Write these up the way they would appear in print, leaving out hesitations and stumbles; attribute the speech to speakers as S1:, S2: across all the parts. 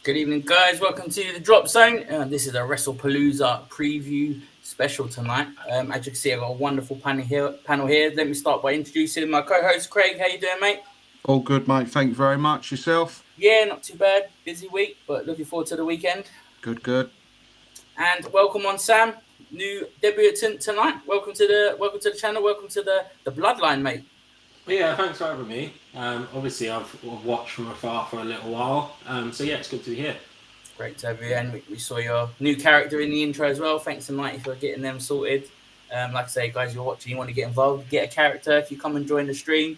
S1: Good evening, guys. Welcome to the Drop Zone. This is a Wrestlepalooza preview special tonight. As you can see, I've got a wonderful panel here. Let me start by introducing my co-host, Craig. How you doing, mate?
S2: All good, mate. Thank you very much. Yourself?
S1: Yeah, not too bad. Busy week, but looking forward to the weekend.
S2: Good.
S1: And welcome on, Sam, new debutant tonight. Welcome to the channel. Welcome to the Bloodline, mate.
S3: Yeah, thanks for having me. Obviously, I've watched from afar for a little while, so yeah, it's good to be here.
S1: Great to have you, and we saw your new character in the intro as well. Thanks to Mighty for getting them sorted. Like I say, guys, you're watching, you want to get involved, get a character if you come and join the stream.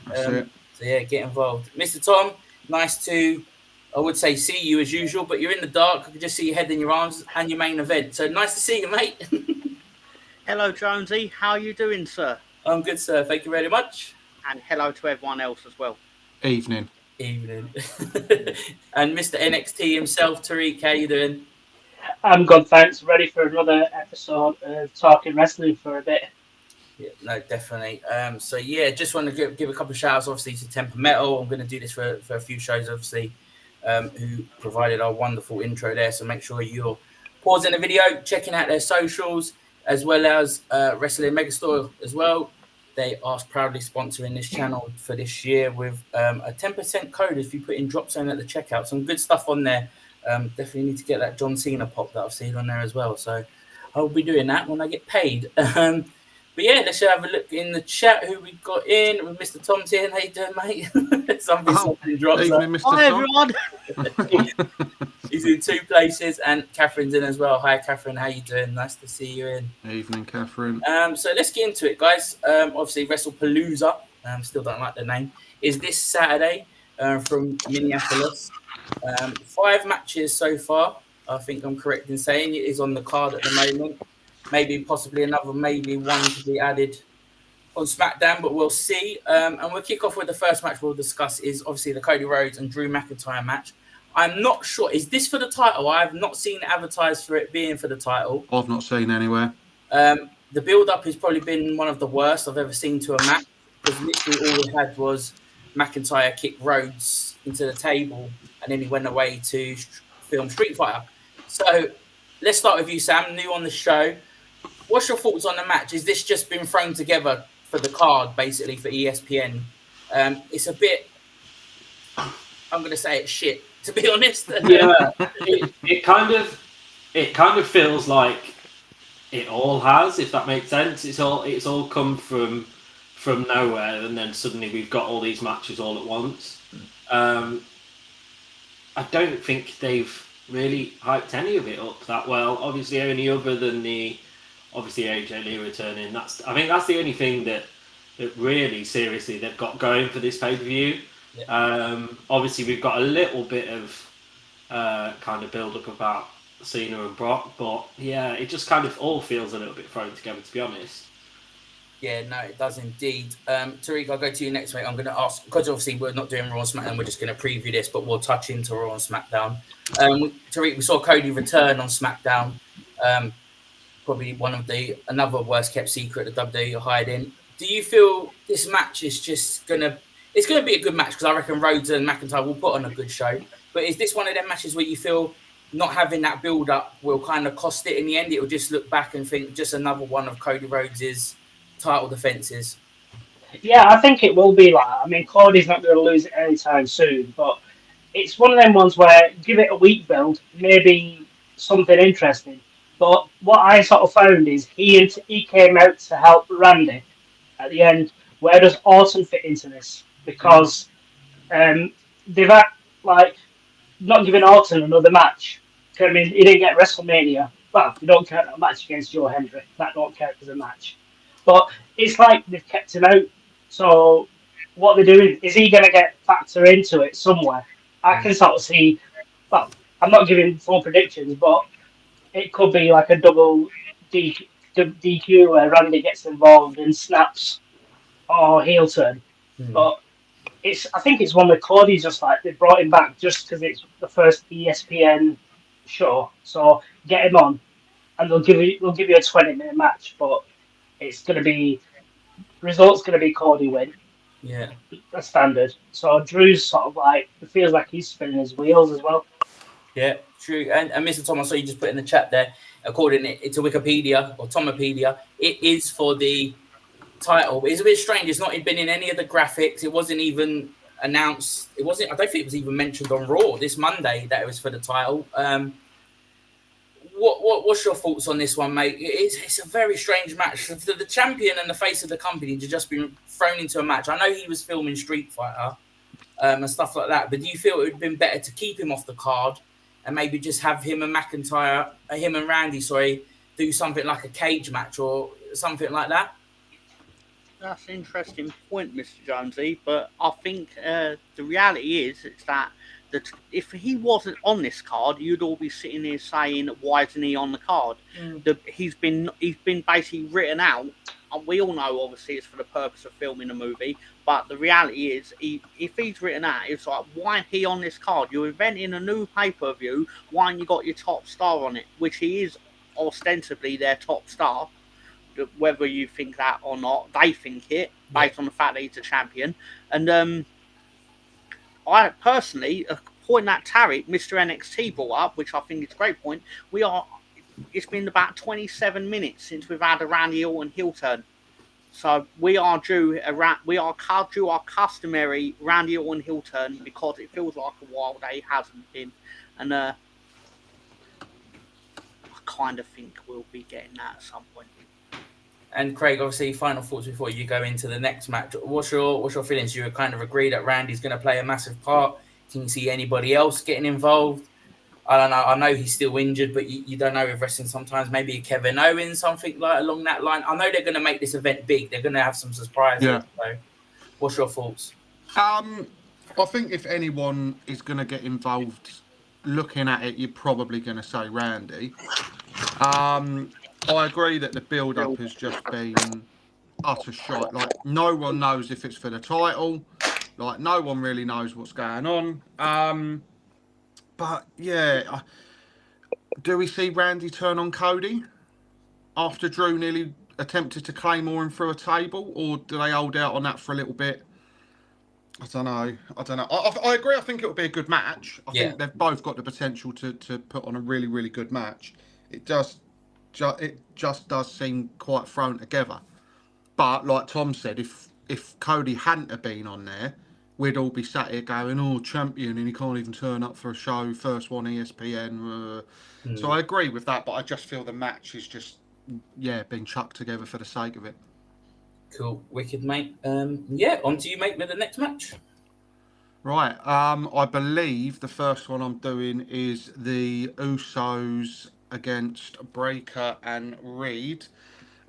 S2: That's it.
S1: So yeah, get involved. Mr. Tom, nice to, I would say, see you as usual, but you're in the dark. I can just see your head in your arms and your main event. So nice to see you, mate.
S4: Hello, Jonesy. How are you doing, sir?
S1: I'm good, sir. Thank you very much.
S4: And hello to everyone else as well.
S2: Evening.
S1: And Mr. NXT himself, Tariq, how you doing?
S5: I'm good, thanks. Ready for another episode of Talking Wrestling for a bit.
S1: Yeah, no, definitely. So yeah, just want to give a couple of shout outs, obviously, to Temper Metal. I'm going to do this for a few shows, obviously, who provided our wonderful intro there. So make sure you're pausing the video, checking out their socials, as well as Wrestling Megastore as well. They are proudly sponsoring this channel for this year with a 10% code if you put in Drop Zone at the checkout. Some good stuff on there. Definitely need to get that John Cena pop that I've seen on there as well. So I'll be doing that when I get paid. But yeah, let's have a look in the chat who we've got in with Mr. Tom's here. How you doing, mate? Something drops
S2: evening, Mr.
S4: Hi,
S2: Tom.
S4: everyone.
S1: He's in two places, and Catherine's in as well. Hi, Catherine. How you doing? Nice to see you in.
S2: Evening, Catherine.
S1: So let's get into it, guys. Obviously, Wrestlepalooza, still don't like the name, is this Saturday from Minneapolis. 5 matches so far. I think I'm correct in saying it is on the card at the moment. Maybe possibly another, maybe one to be added on SmackDown, but we'll see. And we'll kick off with the first match we'll discuss is obviously the Cody Rhodes and Drew McIntyre match. I'm not sure. Is this for the title? I have not seen advertised for it being for the title.
S2: I've not seen anywhere.
S1: The build-up has probably been one of the worst I've ever seen to a match, because literally all we had was McIntyre kick Rhodes into the table, and then he went away to film Street Fighter. So let's start with you, Sam, new on the show. What's your thoughts on the match? Is this just been thrown together for the card, basically, for ESPN? It's a bit, I'm going to say it's shit, to be honest.
S3: Yeah, it kind of feels like it all has, if that makes sense. It's all come from nowhere, and then suddenly we've got all these matches all at once. I don't think they've really hyped any of it up that well. Obviously, only other than the AJ Lee returning. I think that's the only thing that really seriously they've got going for this pay-per-view. Yeah. Obviously, we've got a little bit of kind of build-up about Cena and Brock, but yeah, it just kind of all feels a little bit thrown together, to be honest.
S1: Yeah, no, it does indeed. Tariq, I'll go to you next week. I'm going to ask, because obviously we're not doing Raw and SmackDown, we're just going to preview this, but we'll touch into Raw and SmackDown. Tariq, we saw Cody return on SmackDown. Probably another worst kept secret the WWE are hiding. Do you feel this match is just going to be a good match? Because I reckon Rhodes and McIntyre will put on a good show. But is this one of them matches where you feel not having that build-up will kind of cost it in the end? It will just look back and think just another one of Cody Rhodes' title defenses?
S5: Yeah, I think it will be like that. I mean, Cody's not going to lose it anytime soon, but it's one of them ones where give it a week build, maybe something interesting. But what I sort of found is he came out to help Randy at the end. Where does Orton fit into this? Because they've not giving Orton another match. I mean, he didn't get WrestleMania. Well, you don't count that match against Joe Hendry. That don't count as a match. But it's like they've kept him out. So what they're doing, is he going to get factor into it somewhere? I can sort of see, well, I'm not giving full predictions, but it could be like a double DQ where Randy gets involved and snaps or heel turn. But I think it's one with Cody, just like they brought him back just because it's the first ESPN show. So get him on and they'll give you a 20-minute match, but it's going to be results going to be Cody win.
S1: Yeah,
S5: that's standard. So Drew's sort of like, it feels like he's spinning his wheels as well.
S1: Yeah, true. And Mr. Tom, I saw you just put in the chat there, according to Wikipedia or Tomopedia, it is for the title. But it's a bit strange. It's not been in any of the graphics. It wasn't even announced. It wasn't. I don't think it was even mentioned on Raw this Monday that it was for the title. What's your thoughts on this one, mate? It's a very strange match for the champion and the face of the company to just be thrown into a match. I know he was filming Street Fighter and stuff like that, but do you feel it would have been better to keep him off the card and maybe just have him and Randy, do something like a cage match or something like that?
S4: That's an interesting point, Mr. Jonesy. But I think the reality is that if he wasn't on this card, you'd all be sitting here saying, "Why isn't he on the card?" He's been basically written out. And we all know, obviously, it's for the purpose of filming a movie. But the reality is, if he's written out, it's like, why ain't he on this card? You're inventing a new pay-per-view. Why ain't you got your top star on it? Which he is ostensibly their top star. Whether you think that or not, they think it, based on the fact that he's a champion. And I personally, a point that Tarek, Mr. NXT, brought up, which I think is a great point, it's been about 27 minutes since we've had a Randy Orton heel turn. So we are due our customary Randy Orton heel turn because it feels like a while that he hasn't been. And I kind of think we'll be getting that at some point.
S1: And Craig, obviously, final thoughts before you go into the next match. What's your feelings? You kind of agree that Randy's going to play a massive part. Can you see anybody else getting involved? I don't know. I know he's still injured, but you don't know with wrestling sometimes. Maybe Kevin Owens, something like along that line. I know they're going to make this event big. They're going to have some surprises.
S2: Yeah.
S1: So what's your thoughts?
S2: I think if anyone is going to get involved, looking at it, you're probably going to say Randy. I agree that the build-up has just been utter shite. Like, no one knows if it's for the title. Like, no one really knows what's going on. But, yeah, do we see Randy turn on Cody after Drew nearly attempted to claymore him through a table? Or do they hold out on that for a little bit? I don't know. I agree. I think it will be a good match. I think they've both got the potential to put on a really, really good match. It just does seem quite thrown together. But like Tom said, if Cody hadn't have been on there, we'd all be sat here going, "Oh, champion, and he can't even turn up for a show, first one ESPN." So I agree with that, but I just feel the match is just been chucked together for the sake of it.
S1: Cool, wicked, mate. On to you, mate, with the next match.
S2: Right. I believe the first one I'm doing is the Usos against Breakker and Reed.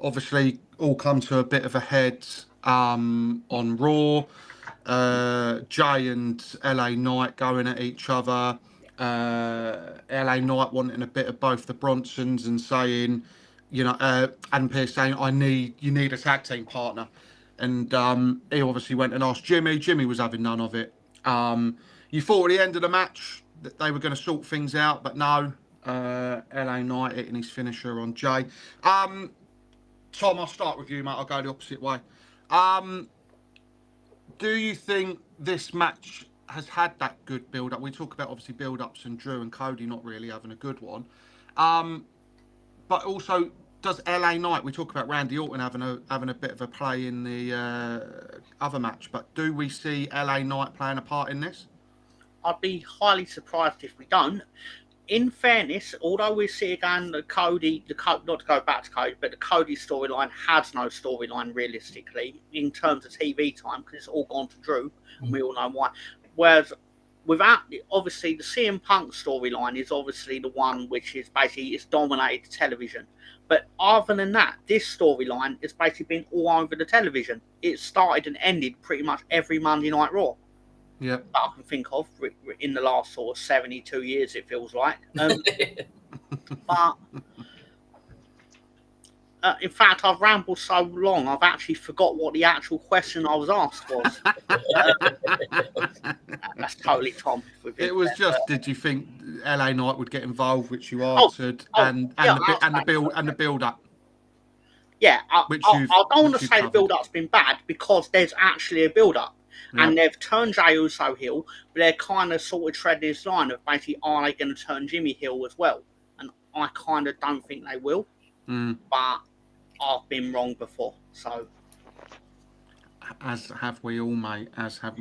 S2: Obviously, all come to a bit of a head on Raw. Jay and LA Knight going at each other. LA Knight wanting a bit of both the Bronsons and saying, Adam Pearce saying, you need a tag team partner. And he obviously went and asked Jimmy. Jimmy was having none of it. You thought at the end of the match that they were going to sort things out, but no. LA Knight hitting his finisher on Jay. Tom, I'll start with you, mate. I'll go the opposite way. Do you think this match has had that good build-up? We talk about, obviously, build-ups and Drew and Cody not really having a good one. But also, does LA Knight, we talk about Randy Orton having a bit of a play in the other match, but do we see LA Knight playing a part in this?
S4: I'd be highly surprised if we don't. In fairness, although we see again not to go back to Cody, but the Cody storyline has no storyline realistically in terms of TV time because it's all gone to Drew, and we all know why. Whereas without, obviously, the CM Punk storyline is obviously the one which is basically it's dominated television. But other than that, this storyline has basically been all over the television. It started and ended pretty much every Monday Night Raw.
S2: Yeah,
S4: that I can think of in the last sort of 72 years, it feels like. But in fact, I've rambled so long, I've actually forgot what the actual question I was asked was. That's totally Tom.
S2: It was just, did you think LA Knight would get involved, which you answered, and the build up.
S4: Yeah, I don't want to say the build up's been bad because there's actually a build up. and they've turned Jey Uso heel, but they're kind of sort of treading this line of basically, are they going to turn Jimmy heel as well? And I kind of don't think they will, but I've been wrong before, so.
S2: As have we all, mate. As have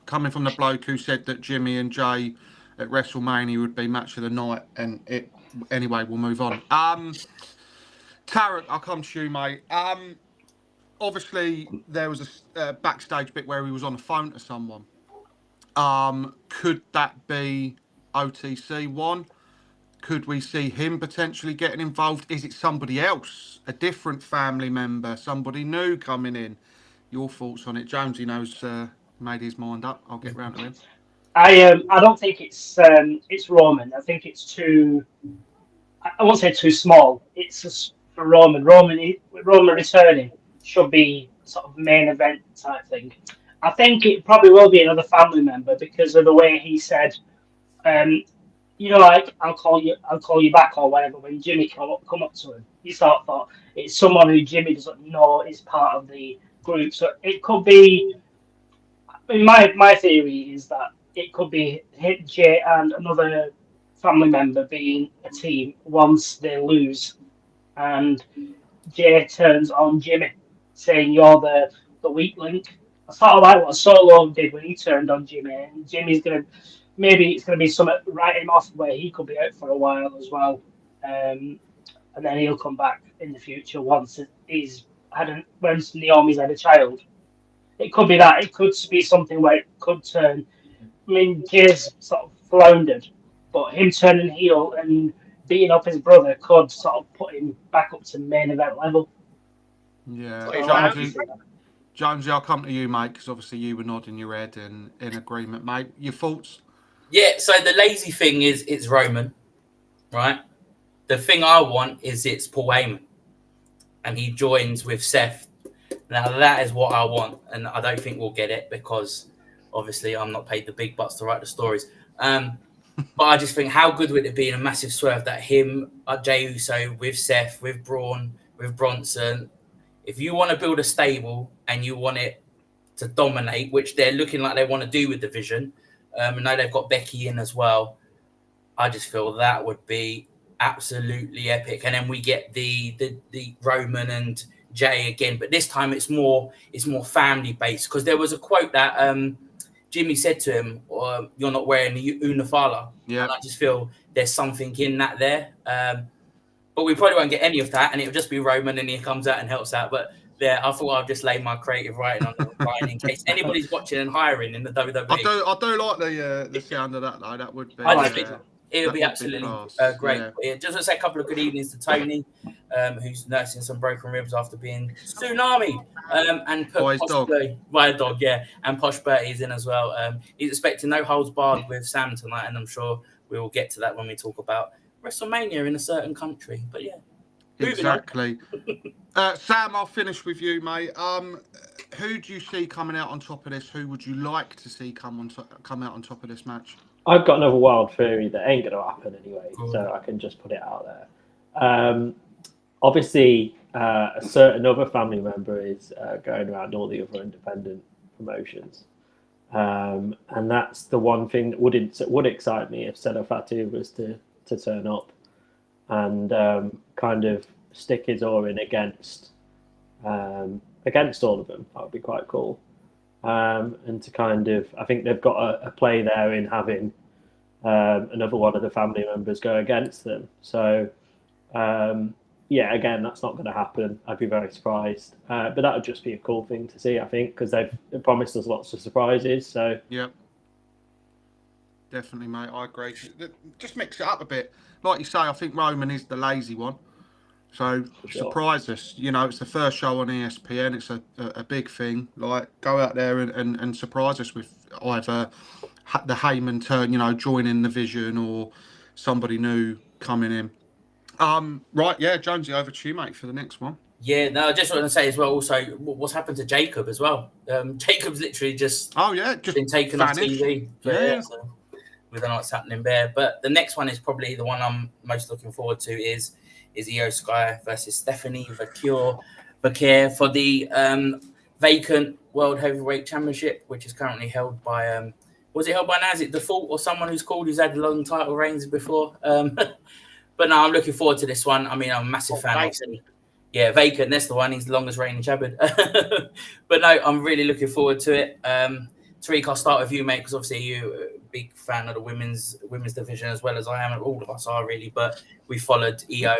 S2: coming from the bloke who said that Jimmy and Jay at WrestleMania would be match of the night, and it anyway. We'll move on. Tarek, I'll come to you, mate. Obviously there was a backstage bit where he was on the phone to someone. Could that be OTC one? Could we see him potentially getting involved? Is it somebody else, a different family member, somebody new coming in? Your thoughts on it? Jonesy knows, made his mind up. I'll get round to him.
S5: I don't think it's Roman. I think it's too. I won't say too small. It's just for Roman. Roman returning should be sort of main event type thing. I think it probably will be another family member because of the way he said, like I'll call you back or whatever. When Jimmy come up to him, he sort of thought it's someone who Jimmy doesn't know is part of the group. So it could be. I mean, my theory is that it could be Jay and another family member being a team once they lose, and Jay turns on Jimmy, saying you're the weak link. I sort of like what Solo did when he turned on Jimmy, and Jimmy's maybe it's gonna be something write him off where he could be out for a while as well, and then he'll come back in the future once once Naomi's had a child. It could be that. It could be something where it could turn. I mean, Jay's sort of floundered, but him turning heel and beating up his brother could sort of put him back up to main event level.
S2: Yeah, Jonesy, I'll come to you, mate, because obviously you were nodding your head in agreement, mate. Your thoughts?
S1: Yeah, so the lazy thing is it's Roman, right? The thing I want is it's Paul Heyman, and he joins with Seth. Now that is what I want, and I don't think we'll get it because obviously I'm not paid the big bucks to write the stories. But I just think how good would it be in a massive swerve that him, Jey Uso, with Seth, with Braun, with Bronson. If you want to build a stable and you want it to dominate, which they're looking like they want to do with the Vision, I know they've got Becky in as well. I just feel that would be absolutely epic, and then we get the Roman and Jay again, but this time it's more family based because there was a quote that Jimmy said to him, "You're not wearing the Unifala."
S2: Yeah,
S1: and I just feel there's something in that there, but we probably won't get any of that, and it'll just be Roman, and he comes out and helps out. But yeah, I thought I'd just lay my creative writing on the line in case anybody's watching and hiring in the WWE.
S2: I do like the sound of that though. That would be.
S1: It would be absolutely great. Yeah, just to say a couple of good evenings to Tony, who's nursing some broken ribs after being tsunami. And dog, yeah. And Posh Bertie's in as well. He's expecting no holds barred with Sam tonight, and I'm sure we will get to that when we talk about WrestleMania in a certain country. But yeah,
S2: exactly. Sam, I'll finish with you, mate. Who do you see coming out on top of this? Who would you like to see come out on top of this match?
S3: I've got another wild theory that ain't going to happen anyway, so I can just put it out there. Obviously, a certain other family member is going around all the other independent promotions, and that's the one thing that would excite me if Sena Fatu was to turn up and kind of stick his oar in against all of them. That would be quite cool. And to kind of, I think they've got a play there in having another one of the family members go against them. So, yeah, again, that's not going to happen. I'd be very surprised. But that would just be a cool thing to see, I think, because they've promised us lots of surprises. So
S2: yeah, definitely, mate. I agree. Just mix it up a bit. Like you say, I think Roman is the lazy one. So surprise us. You know, it's the first show on ESPN. It's a big thing. Like, go out there and surprise us with either the Heyman turn, joining the Vision, or somebody new coming in. Right, yeah, Jonesy, over to you, mate, for the next one.
S1: Yeah, no, I just want to say as well, also, what's happened to Jacob as well? Jacob's literally just been taken off TV. So we don't know what's happening there. But the next one is probably the one I'm most looking forward to is Io Sky versus Stephanie Vacquier for vacant World Heavyweight Championship, which is currently held by was it held by now? Is it Default or someone who's had long title reigns before? But no, I'm looking forward to this one. I mean, I'm a massive fan of it. Yeah, vacant. That's the one. He's the longest reigning champion. But no, I'm really looking forward to it. Tariq, I'll start with you, mate, because obviously you're a big fan of the women's division as well as I am. All of us are really, but we followed Io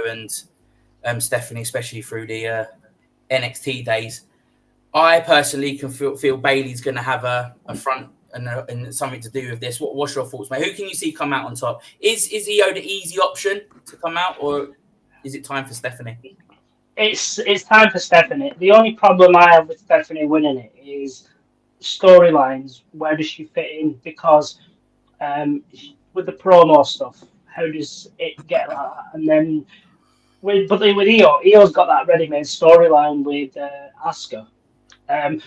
S1: and Stephanie, especially through the NXT days. I personally can feel Bayley's going to have a front and something to do with this. What's your thoughts, mate? Who can you see come out on top? Is Io the easy option to come out, or is it time for Stephanie?
S5: It's time for Stephanie. The only problem I have with Stephanie winning it is storylines. Where does she fit in? Because with the promo stuff, how does it get like that? And then with Io's got that ready-made storyline with Asuka.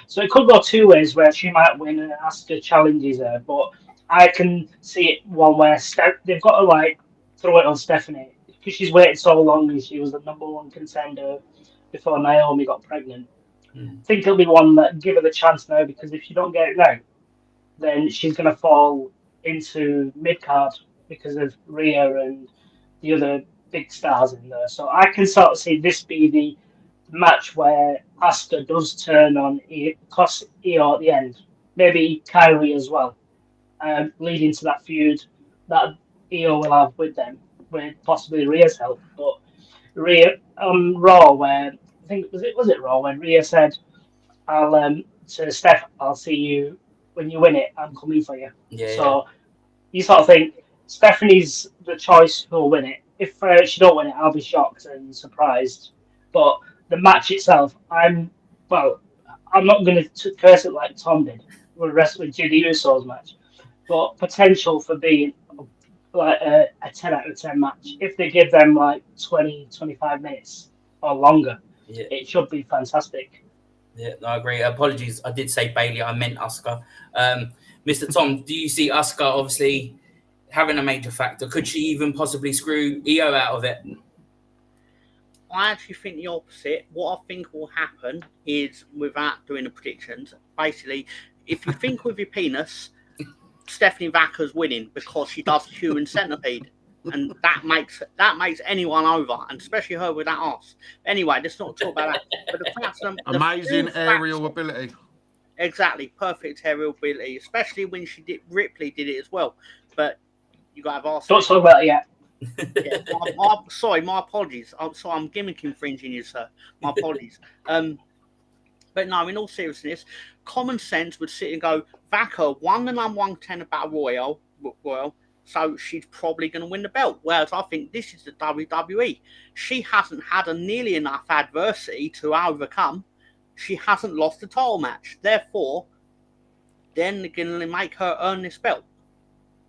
S5: So it could go two ways, where she might win and Asuka challenges her. But I can see it one where they've got to like throw it on Stephanie, because she's waited so long and she was the number one contender before Naomi got pregnant. I think it'll be one that give her the chance now, because if she don't get it now, then she's going to fall into mid-card because of Rhea and the other big stars in there. So I can sort of see this be the match where Asuka does turn on Io at the end. Maybe Kyrie as well, leading to that feud that Io will have with them, with possibly Rhea's help. But Rhea on Raw, where I think was it Raw when Rhea said, "I'll to Steph, I'll see you when you win it. I'm coming for you."
S1: Yeah.
S5: So you sort of think Stephanie's the choice who'll win it. If she don't win it, I'll be shocked and surprised. But the match itself, I'm not going to curse it like Tom did with Judy Uso's match, but potential for being like a 10 out of 10 match. If they give them like 20, 25 minutes or longer, it should be fantastic.
S1: Yeah, no, I agree. Apologies, I did say Bayley, I meant Asuka. Mr. Tom, do you see Asuka obviously having a major factor? Could she even possibly screw Io out of it?
S4: I actually think the opposite. What I think will happen is, without doing the predictions, basically, if you think with your penis, Stephanie Vacca's winning because she does human centipede, and that makes anyone over, and especially her with that ass. Anyway, let's not talk about that. But the fact
S2: amazing aerial ability.
S4: Exactly, perfect aerial ability, especially when Ripley did it as well. But you got to have ass.
S5: Don't talk about it yet.
S4: Yeah, sorry, my apologies. I'm gimmick infringing you, sir. My apologies. But no, in all seriousness, common sense would sit and go, Vacca won the number 1 contender battle royal, so she's probably going to win the belt. Whereas I think this is the WWE. She hasn't had nearly enough adversity to overcome. She hasn't lost the title match. Therefore, then they're going to make her earn this belt.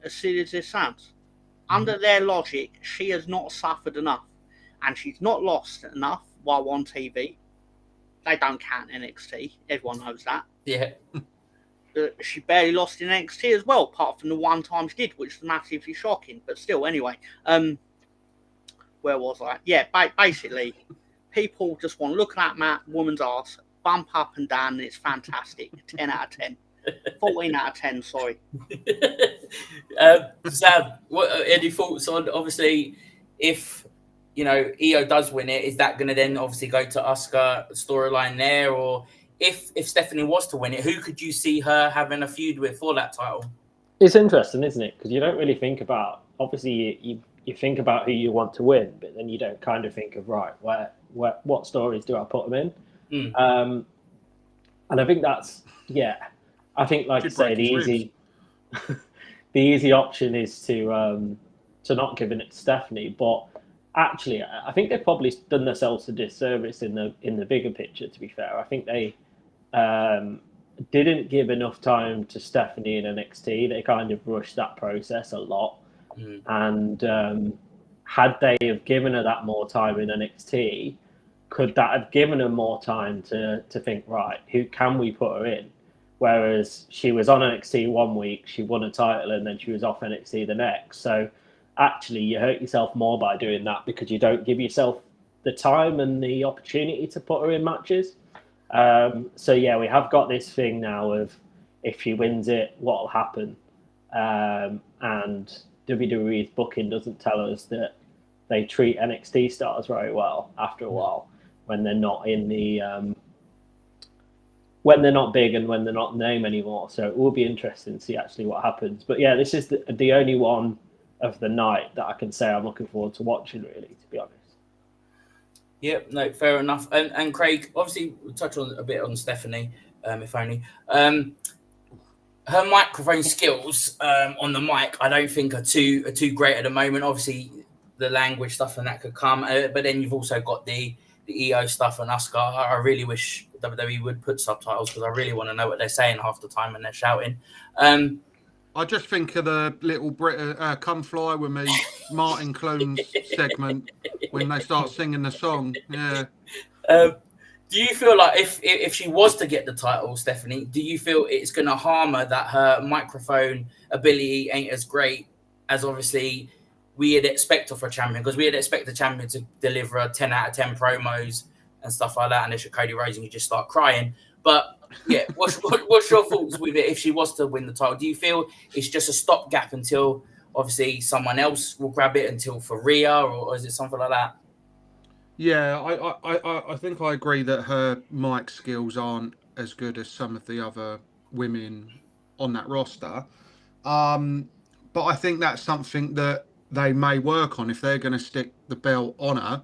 S4: As silly as this sounds. Under their logic, she has not suffered enough. And she's not lost enough while on TV. They don't count NXT. Everyone knows that.
S1: Yeah.
S4: She barely lost in NXT as well, apart from the one time she did, which is massively shocking. But still, anyway. Where was I? Yeah, basically, people just want to look at that woman's ass, bump up and down, and it's fantastic. 10 out of 10. 14 out of 10, sorry.
S1: Sam, any thoughts on, obviously, if Io does win it, is that going to then obviously go to Asuka storyline there? Or if Stephanie was to win it, who could you see her having a feud with for that title?
S3: It's interesting, isn't it? Because you don't really think about, obviously you think about who you want to win, but then you don't kind of think of, right, what stories do I put them in? And I think that's, I think, like I say, the easy option is to not give it to Stephanie. But actually, I think they've probably done themselves a disservice in the bigger picture. To be fair, I think they didn't give enough time to Stephanie in NXT. They kind of rushed that process a lot, and had they have given her that more time in NXT, could that have given her more time to think, right, who can we put her in? Whereas she was on NXT 1 week, she won a title, and then she was off NXT the next. So actually, you hurt yourself more by doing that, because you don't give yourself the time and the opportunity to put her in matches. So yeah, we have got this thing now of if she wins it, what'll happen? And WWE's booking doesn't tell us that they treat NXT stars very well after a while when they're not in the when they're not big and when they're not name anymore. So it will be interesting to see actually what happens. But yeah, this is the only one of the night that I can say I'm looking forward to watching, really, to be honest.
S1: Yep, no, fair enough. And Craig, obviously, we'll touch on a bit on Stephanie, if only. Her microphone skills on the mic, I don't think are too great at the moment. Obviously, the language stuff and that could come, but then you've also got the EO stuff and Asuka. I really wish WWE would put subtitles because I really want to know what they're saying half the time when they're shouting.
S2: I just think of the little Brit Come Fly With Me, Martin Clunes segment when they start singing the song. Yeah.
S1: Do you feel like if she was to get the title, Stephanie, do you feel it's going to harm her that her microphone ability ain't as great as obviously we'd expect of a champion? Because we'd expect the champion to deliver a 10 out of 10 promos and stuff like that, and it's Cody Rhodes and you just start crying. But yeah, what's your thoughts with it if she was to win the title? Do you feel it's just a stopgap until obviously someone else will grab it until for Rhea, or is it something like that?
S2: Yeah, I think I agree that her mic skills aren't as good as some of the other women on that roster. But I think that's something that they may work on. If they're going to stick the belt on her,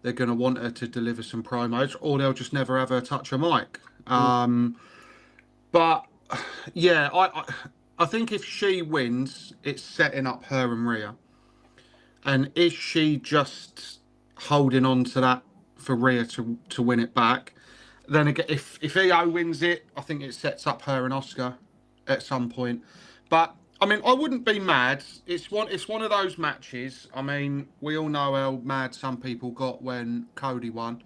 S2: they're going to want her to deliver some promos, or they'll just never have her touch a mic. But yeah, I think if she wins, it's setting up her and Rhea. And is she just holding on to that for Rhea to win it back? Then again, if EO wins it, I think it sets up her and Asuka at some point. But I mean, I wouldn't be mad. It's one of those matches. I mean, we all know how mad some people got when Cody won.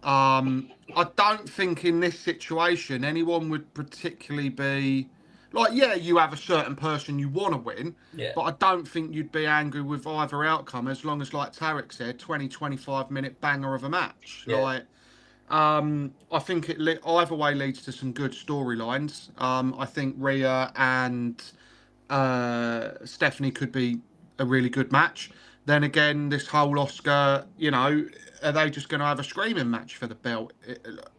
S2: I don't think in this situation anyone would particularly be like, yeah, you have a certain person you want to win, but I don't think you'd be angry with either outcome as long as, like Tarek said, 20-25 minute banger of a match. Like, I think it either way leads to some good storylines. I think Rhea and Stephanie could be a really good match. Then again, this whole Oscar, are they just going to have a screaming match for the belt?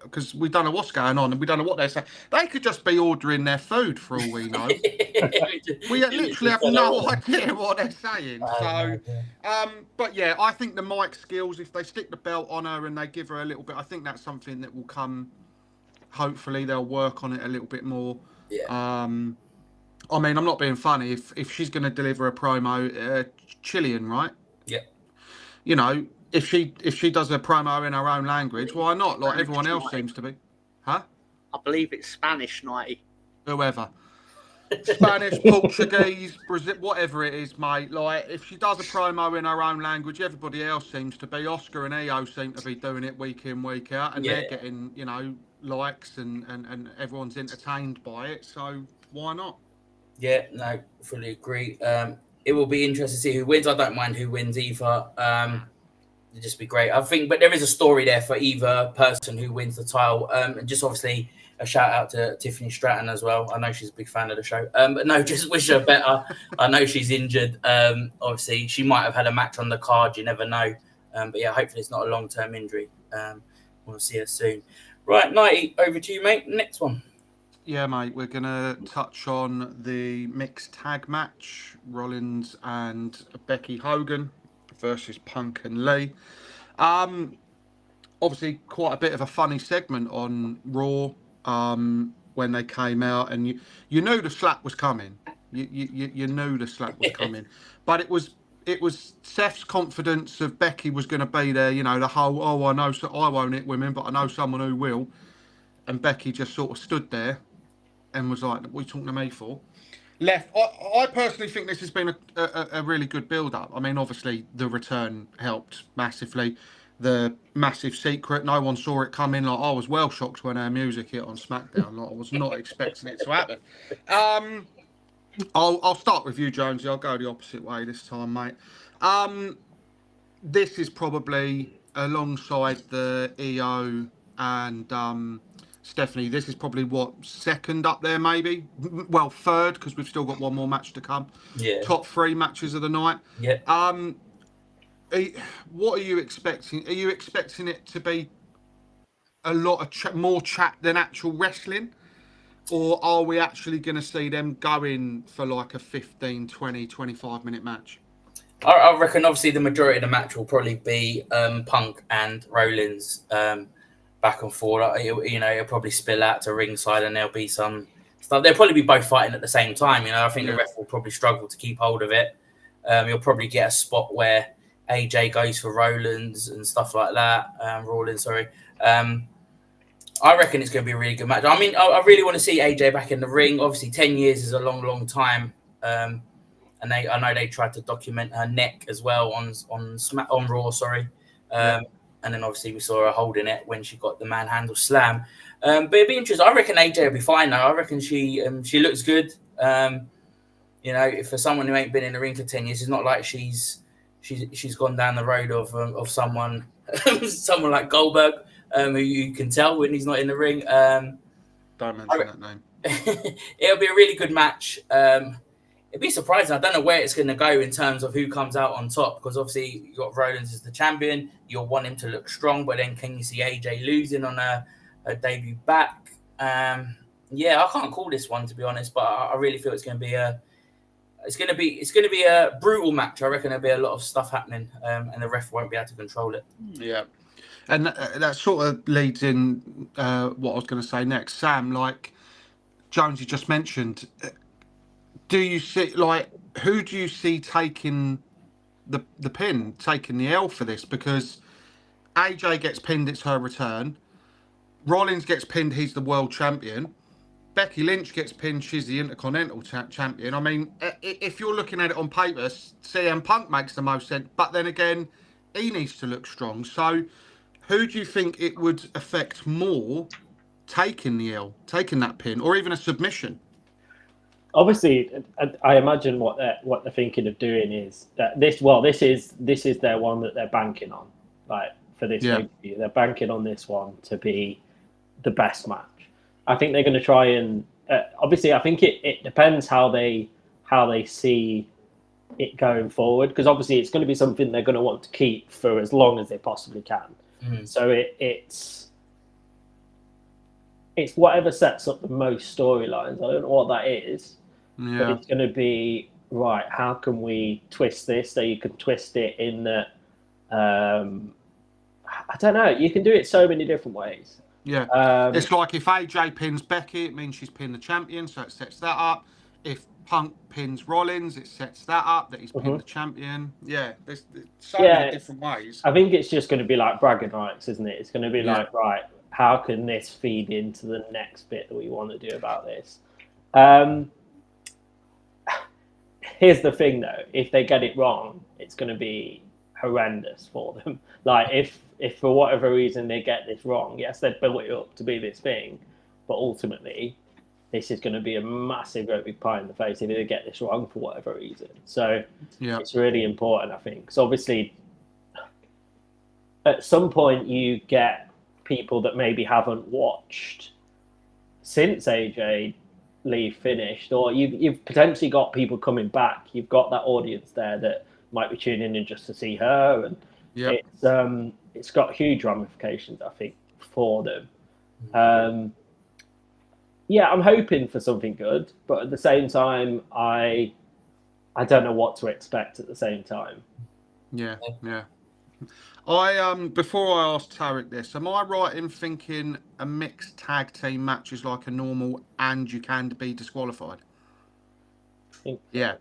S2: Because we don't know what's going on and we don't know what they're saying. They could just be ordering their food for all we know. We literally have no idea what they're saying. So, but yeah, I think the mic skills, if they stick the belt on her and they give her a little bit, I think that's something that will come. Hopefully, they'll work on it a little bit more. I mean, I'm not being funny. If she's going to deliver a promo, Chilean, right?
S1: Yeah.
S2: If she does a promo in her own language, why not? Like everyone else seems to be. Huh?
S4: I believe it's Spanish, 90.
S2: Whoever. Spanish, Portuguese, Brazil, whatever it is, mate. Like, if she does a promo in her own language, everybody else seems to be. Oscar and EO seem to be doing it week in, week out, and they're getting, likes and everyone's entertained by it. So why not?
S1: Yeah, no, fully agree. It will be interesting to see who wins. I don't mind who wins either. It'd just be great. I think, but there is a story there for either person who wins the title. And just obviously a shout out to Tiffany Stratton as well. I know she's a big fan of the show. But no, just wish her better. I know she's injured. Obviously, she might have had a match on the card. You never know. But yeah, hopefully it's not a long-term injury. We'll see her soon. Right, Nighty, over to you, mate. Next one.
S2: Yeah, mate, we're going to touch on the mixed tag match, Rollins and Becky Hogan versus Punk and Lee. Obviously, quite a bit of a funny segment on Raw when they came out, and you knew the slap was coming. You knew the slap was coming, but it was Seth's confidence of Becky was going to be there. The whole, I know, so I won't hit women, but I know someone who will. And Becky just sort of stood there and was like, what are you talking to me for? Left. I personally think this has been a really good build-up. I mean, obviously, the return helped massively. The massive secret, no one saw it coming. Like, I was well shocked when our music hit on SmackDown. Like, I was not expecting it to happen. I'll start with you, Jonesy. I'll go the opposite way this time, mate. This is probably, alongside the EO and Stephanie, this is probably what, second up there, maybe? Well, third, because we've still got one more match to come.
S1: Yeah.
S2: Top 3 matches of the night.
S1: Yeah.
S2: What are you expecting? Are you expecting it to be a lot of more chat than actual wrestling? Or are we actually going to see them going for like a 15, 20, 25-minute match?
S1: I reckon obviously the majority of the match will probably be Punk and Rollins back and forth. It'll probably spill out to ringside and there'll be some stuff. They'll probably be both fighting at the same time. I think the ref will probably struggle to keep hold of it. You'll probably get a spot where AJ goes for Rollins and stuff like that. Rollins, sorry. I reckon it's going to be a really good match. I mean, I really want to see AJ back in the ring. Obviously, 10 years is a long, long time. And I know they tried to document her neck as well on Raw, sorry. And then obviously we saw her holding it when she got the manhandle slam. But it'd be interesting. I reckon AJ will be fine though. I reckon she looks good. For someone who ain't been in the ring for 10 years, it's not like she's gone down the road of someone someone like Goldberg, who you can tell when he's not in the ring.
S2: Don't mention that name.
S1: It'll be a really good match. It'd be surprising. I don't know where it's going to go in terms of who comes out on top, because obviously you got Rollins as the champion. You'll want him to look strong, but then can you see AJ losing on a debut back? I can't call this one, to be honest, but I really feel it's going to be a brutal match. I reckon there'll be a lot of stuff happening, and the ref won't be able to control it.
S2: Yeah, and that sort of leads in what I was going to say next. Sam, like Jonesy just mentioned, do you see, like, who do you see taking the pin, taking the L for this? Because AJ gets pinned, it's her return. Rollins gets pinned, he's the world champion. Becky Lynch gets pinned, she's the Intercontinental champion. I mean, if you're looking at it on paper, CM Punk makes the most sense. But then again, he needs to look strong. So who do you think it would affect more, taking the L, taking that pin, or even a submission?
S3: Obviously, I imagine what they're thinking of doing is that this is their one that they're banking on, like for this pay-per-view. They're banking on this one to be the best match. I think they're going to try and obviously I think it depends how they see it going forward, because obviously it's going to be something they're going to want to keep for as long as they possibly can. Mm-hmm. So it's whatever sets up the most storylines. I don't know what that is. Yeah. But it's going to be, right, how can we twist this so you can twist it in the... I don't know. You can do it so many different ways.
S2: Yeah. It's like if AJ pins Becky, it means she's pinned the champion, so it sets that up. If Punk pins Rollins, it sets that up, that he's pinned the champion. Yeah, there's so many different ways.
S3: I think it's just going to be like bragging rights, isn't it? It's going to be like, right, how can this feed into the next bit that we want to do about this? Here's the thing, though. If they get it wrong, it's going to be horrendous for them. Like, if for whatever reason they get this wrong, yes, they've built it up to be this thing, but ultimately, this is going to be a massive, great big pie in the face if they get this wrong for whatever reason. So it's really important, I think. So obviously, at some point, you get people that maybe haven't watched since AJ Lee finished, or you've potentially got people coming back. You've got that audience there that might be tuning in just to see her, and it's got huge ramifications, I think, for them. I'm hoping for something good, but at the same time, I don't know what to expect at the same time.
S2: Yeah. Before I ask Tarek this, am I right in thinking a mixed tag team match is like a normal and you can be disqualified? Yeah.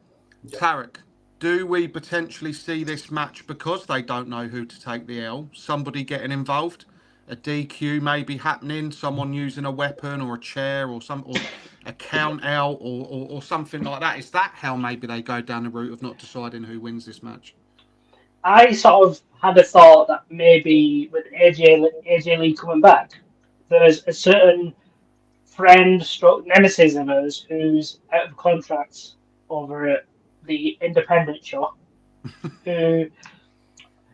S2: Tarek, do we potentially see this match because they don't know who to take the L? Somebody getting involved? A DQ maybe happening, someone using a weapon or a chair or a count out or something like that. Is that how maybe they go down the route of not deciding who wins this match?
S5: I sort of had a thought that maybe with AJ Lee coming back, there's a certain friend stroke nemesis of hers who's out of contract over at the independent show, who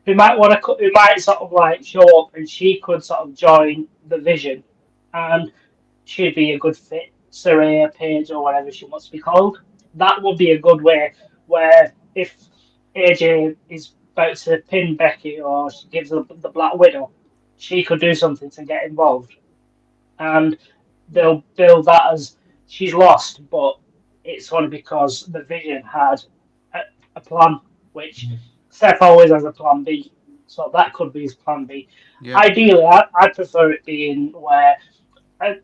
S5: who might sort of like show up, and she could sort of join the Vision, and she'd be a good fit, Saraya Page or whatever she wants to be called. That would be a good way where if AJ is about to pin Becky or she gives her the Black Widow, she could do something to get involved, and they'll build that as she's lost, but it's only because the Vision had a plan, which Seth always has a plan B, so that could be his plan B.
S2: Yeah.
S5: Ideally, I prefer it being where a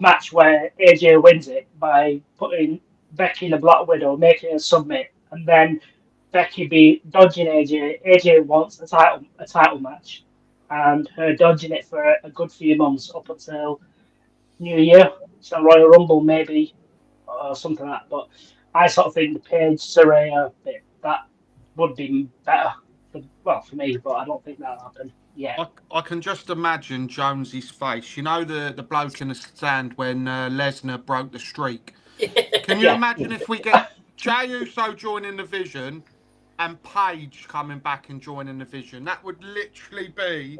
S5: match where AJ wins it by putting Becky in the Black Widow, making her submit, and then Becky be dodging AJ. AJ wants a title match, and her dodging it for a good few months up until New Year, so Royal Rumble maybe, or something like that. But I sort of think the Paige Saraya bit that would be better, for me. But I don't think that'll happen. Yeah.
S2: I can just imagine Jonesy's face. You know the bloke in the stand when Lesnar broke the streak. Can you imagine if we get Jey Uso joining the Vision and Paige coming back and joining the Vision? That would literally be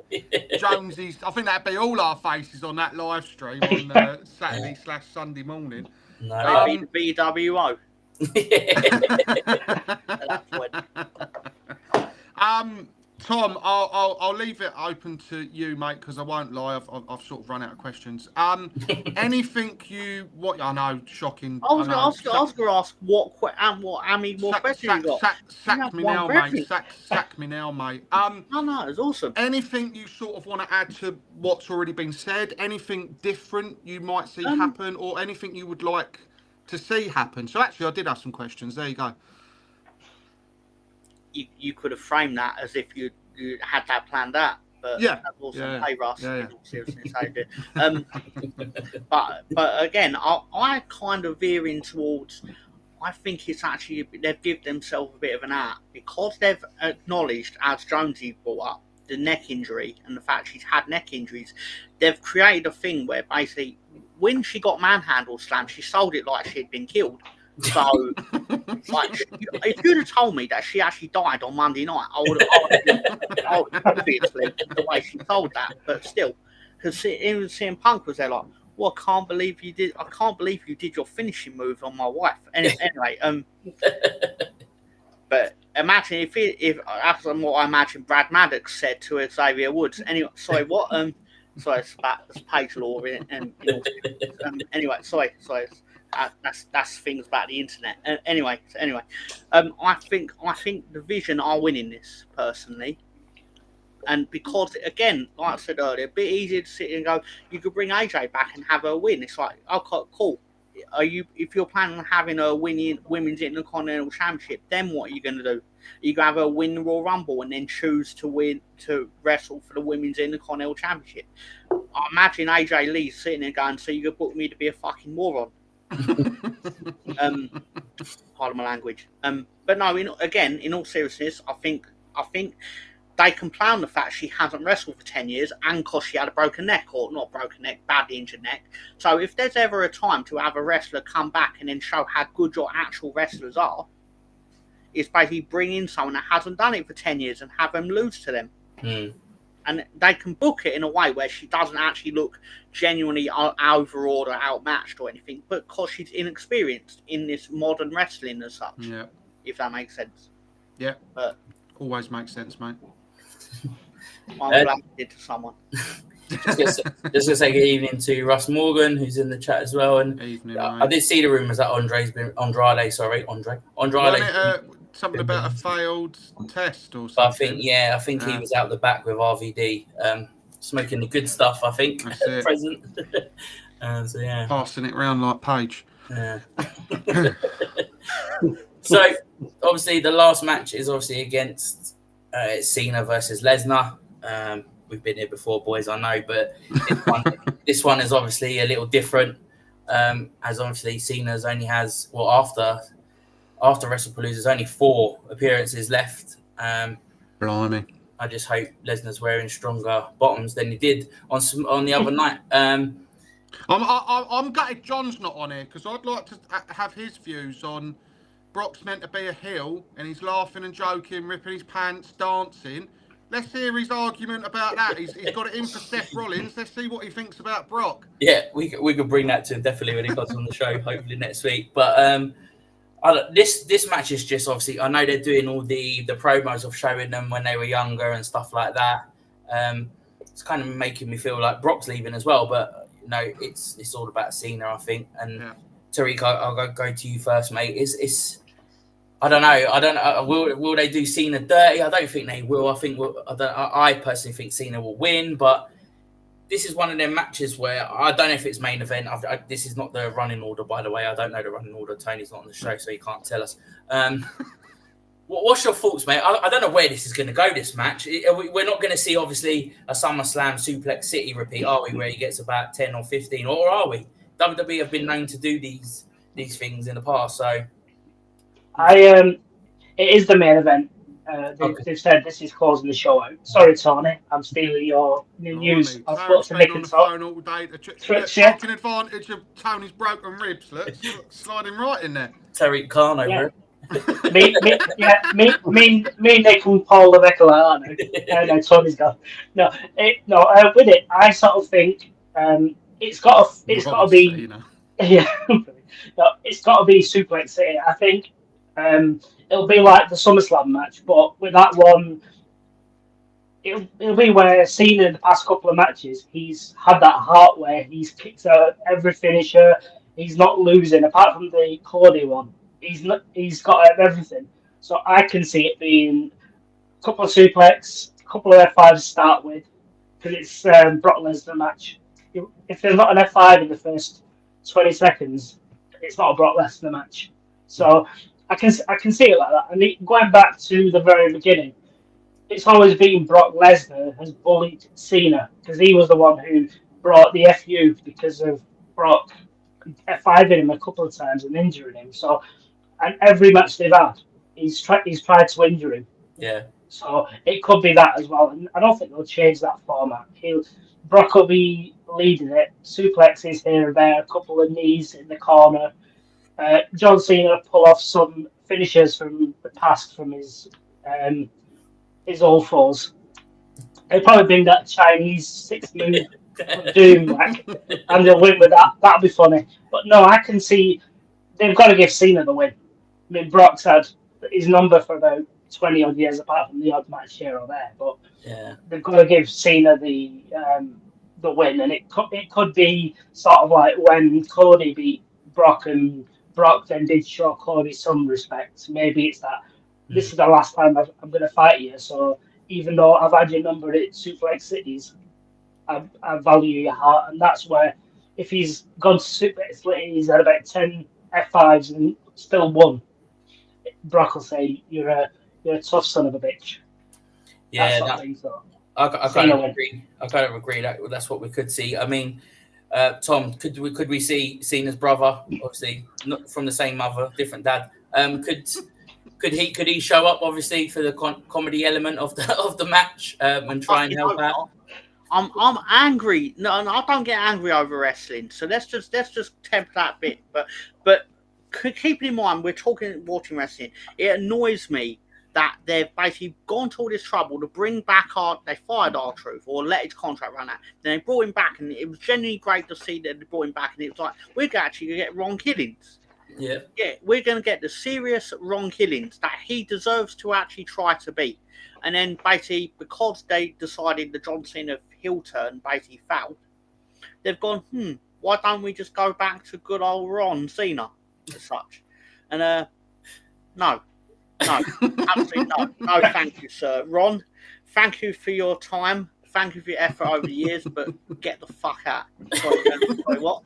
S2: Jonesy's. I think that'd be all our faces on that live stream on Saturday/Sunday morning.
S1: No.
S4: Maybe the BWO.
S2: Tom, I'll leave it open to you, mate, because I won't lie. I've sort of run out of questions. Anything I know, shocking.
S4: I was going to ask what question you got.
S2: Sack me now, mate. Sack me now, mate.
S4: No, it's awesome.
S2: Anything you sort of want to add to what's already been said? Anything different you might see happen, or anything you would like to see happen? So actually, I did have some questions. There you go.
S4: You could have framed that as if you had that planned out, but
S2: yeah,
S4: that's also
S2: yeah,
S4: Russ.
S2: yeah.
S4: In all seriousness, how you do. But again, I kind of veer in towards. I think it's actually they've given themselves a bit of an out because they've acknowledged, as Jonesy brought up, the neck injury and the fact she's had neck injuries. They've created a thing where basically when she got manhandle slammed, she sold it like she had been killed. So, like, if you'd have told me that she actually died on Monday night, I would have obviously the way she told that, but still, because even CM Punk was there like, well, I can't believe you did your finishing move on my wife. Anyway, but imagine if that's what I imagine Brad Maddox said to Xavier Woods. Anyway, sorry, what? Sorry, it's page law and anyway, sorry. That's things about the internet. Anyway, I think the Vision are winning this personally, and because again, like I said earlier, a bit easier to sit and go. You could bring AJ back and have her win. It's like, okay, cool. If you're planning on having her winning Women's Intercontinental Championship, then what are you going to do? You can have her win the Royal Rumble and then choose to wrestle for the Women's Intercontinental Championship. I imagine AJ Lee sitting there going, "So you could book me to be a fucking moron." Pardon my language. But no, in all seriousness, I think they can play on the fact she hasn't wrestled for 10 years and because she had a broken neck, or not broken neck, badly injured neck. So if there's ever a time to have a wrestler come back and then show how good your actual wrestlers are, it's basically bring in someone that hasn't done it for 10 years and have them lose to them. And they can book it in a way where she doesn't actually look genuinely overawed or outmatched or anything, but because she's inexperienced in this modern wrestling as such.
S2: Yeah.
S4: If that makes sense.
S2: Yeah.
S4: But
S2: always makes sense, mate.
S4: I'm glad it did to someone.
S1: Just gonna say good evening to Russ Morgan, who's in the chat as well. And
S2: Evening,
S1: I did see the rumours that Andrade.
S2: Wasn't it, something about a failed test or something?
S1: But I think he was out the back with RVD, smoking the good stuff. I think
S2: That's
S1: present. So yeah,
S2: passing it round like Paige.
S1: Yeah. So obviously the last match is obviously against CENA versus Lesnar. We've been here before, boys, I know, but this one is obviously a little different. As obviously CENA's only has after Wrestlepalooza's only 4 appearances left.
S2: Blimey.
S1: I just hope Lesnar's wearing stronger bottoms than he did on the other night.
S2: I'm gutted John's not on here because I'd like to have his views on Brock's meant to be a heel and he's laughing and joking, ripping his pants, dancing. Let's hear his argument about that. He's got it in for Seth Rollins. Let's see what he thinks about Brock.
S1: Yeah, we could bring that to him definitely when he comes on the show, hopefully next week. But this match is just obviously, I know they're doing all the promos of showing them when they were younger and stuff like that. It's kind of making me feel like Brock's leaving as well, but it's all about Cena, I think. And Tariq, I'll go to you first, mate. It's I don't know. Will they do Cena dirty? I don't think they will. I personally think Cena will win, but this is one of them matches where I don't know if it's main event. This is not the running order, by the way. I don't know the running order. Tony's not on the show, so he can't tell us. What's your thoughts, mate? I don't know where this is going to go, this match. We're not going to see, obviously, a SummerSlam Suplex City repeat, are we, where he gets about 10 or 15, or are we? WWE have been known to do these things in the past, so...
S5: it is the main event. They've said this is closing the show out. Sorry, Tony, I'm stealing your news. I've spoken to Nick and
S2: phone all day taking advantage of Tony's broken ribs. Look, sliding right in there.
S1: Tariq Khan over it.
S5: me and Nick and Paul Levesque are now. No, Tony's gone. With it, I sort of think it's got to be. Yeah, no, it's got to be Suplex City. I think it'll be like the SummerSlam match, but with that one, it'll be where Cena in the past couple of matches, he's had that heart where he's kicked out every finisher. He's not losing, apart from the Cody one. He's got everything. So I can see it being a couple of suplex, a couple of F5s to start with, because it's Brock Lesnar match. If there's not an F5 in the first 20 seconds, it's not a Brock Lesnar match. So I can see it like that. And going back to the very beginning, it's always been Brock Lesnar has bullied Cena because he was the one who brought the FU because of Brock F5ing him a couple of times and injuring him. So, and every match they've had, he's tried to injure him.
S1: Yeah.
S5: So it could be that as well. And I don't think they'll change that format. Brock will be leading it. Suplexes here and there, a couple of knees in the corner. John Cena pull off some finishes from the past from his old fours. He'll probably bring that Chinese 6-move doom back, and they'll win with that. That'll be funny. But no, I can see they've got to give Cena the win. I mean, Brock's had his number for about 20 odd years, apart from the odd match here or there. But they've got to give Cena the win, and it could be sort of like when Cody beat Brock, and Brock then did show Cody some respect. Maybe it's that this is the last time I'm going to fight you. So even though I've had your number at Suplex Cities, I value your heart, and that's where if he's gone to Suplex City, he's had about 10 F5s and still won. Brock will say you're a tough son of a bitch.
S1: Yeah, I kind of agree. That's what we could see. I mean, Tom, could we see Cena's brother, obviously not from the same mother, different dad? Could he show up, obviously, for the comedy element of the match and try and help out?
S4: I'm angry. No, I don't get angry over wrestling. So let's just temper that bit. But keeping in mind we're watching wrestling, it annoys me that they've basically gone to all this trouble to bring back they fired R-Truth or let his contract run out. Then they brought him back, and it was genuinely great to see that they brought him back. And it was like, we're actually going to get Ron Killings.
S1: Yeah,
S4: we're going to get the serious Ron Killings that he deserves to actually try to beat. And then basically, because they decided the John Cena heel turn basically failed, they've gone, why don't we just go back to good old Ron Cena as such? And no, absolutely no, thank you, sir. Ron, thank you for your time. Thank you for your effort over the years, but get the fuck out. Sorry, what?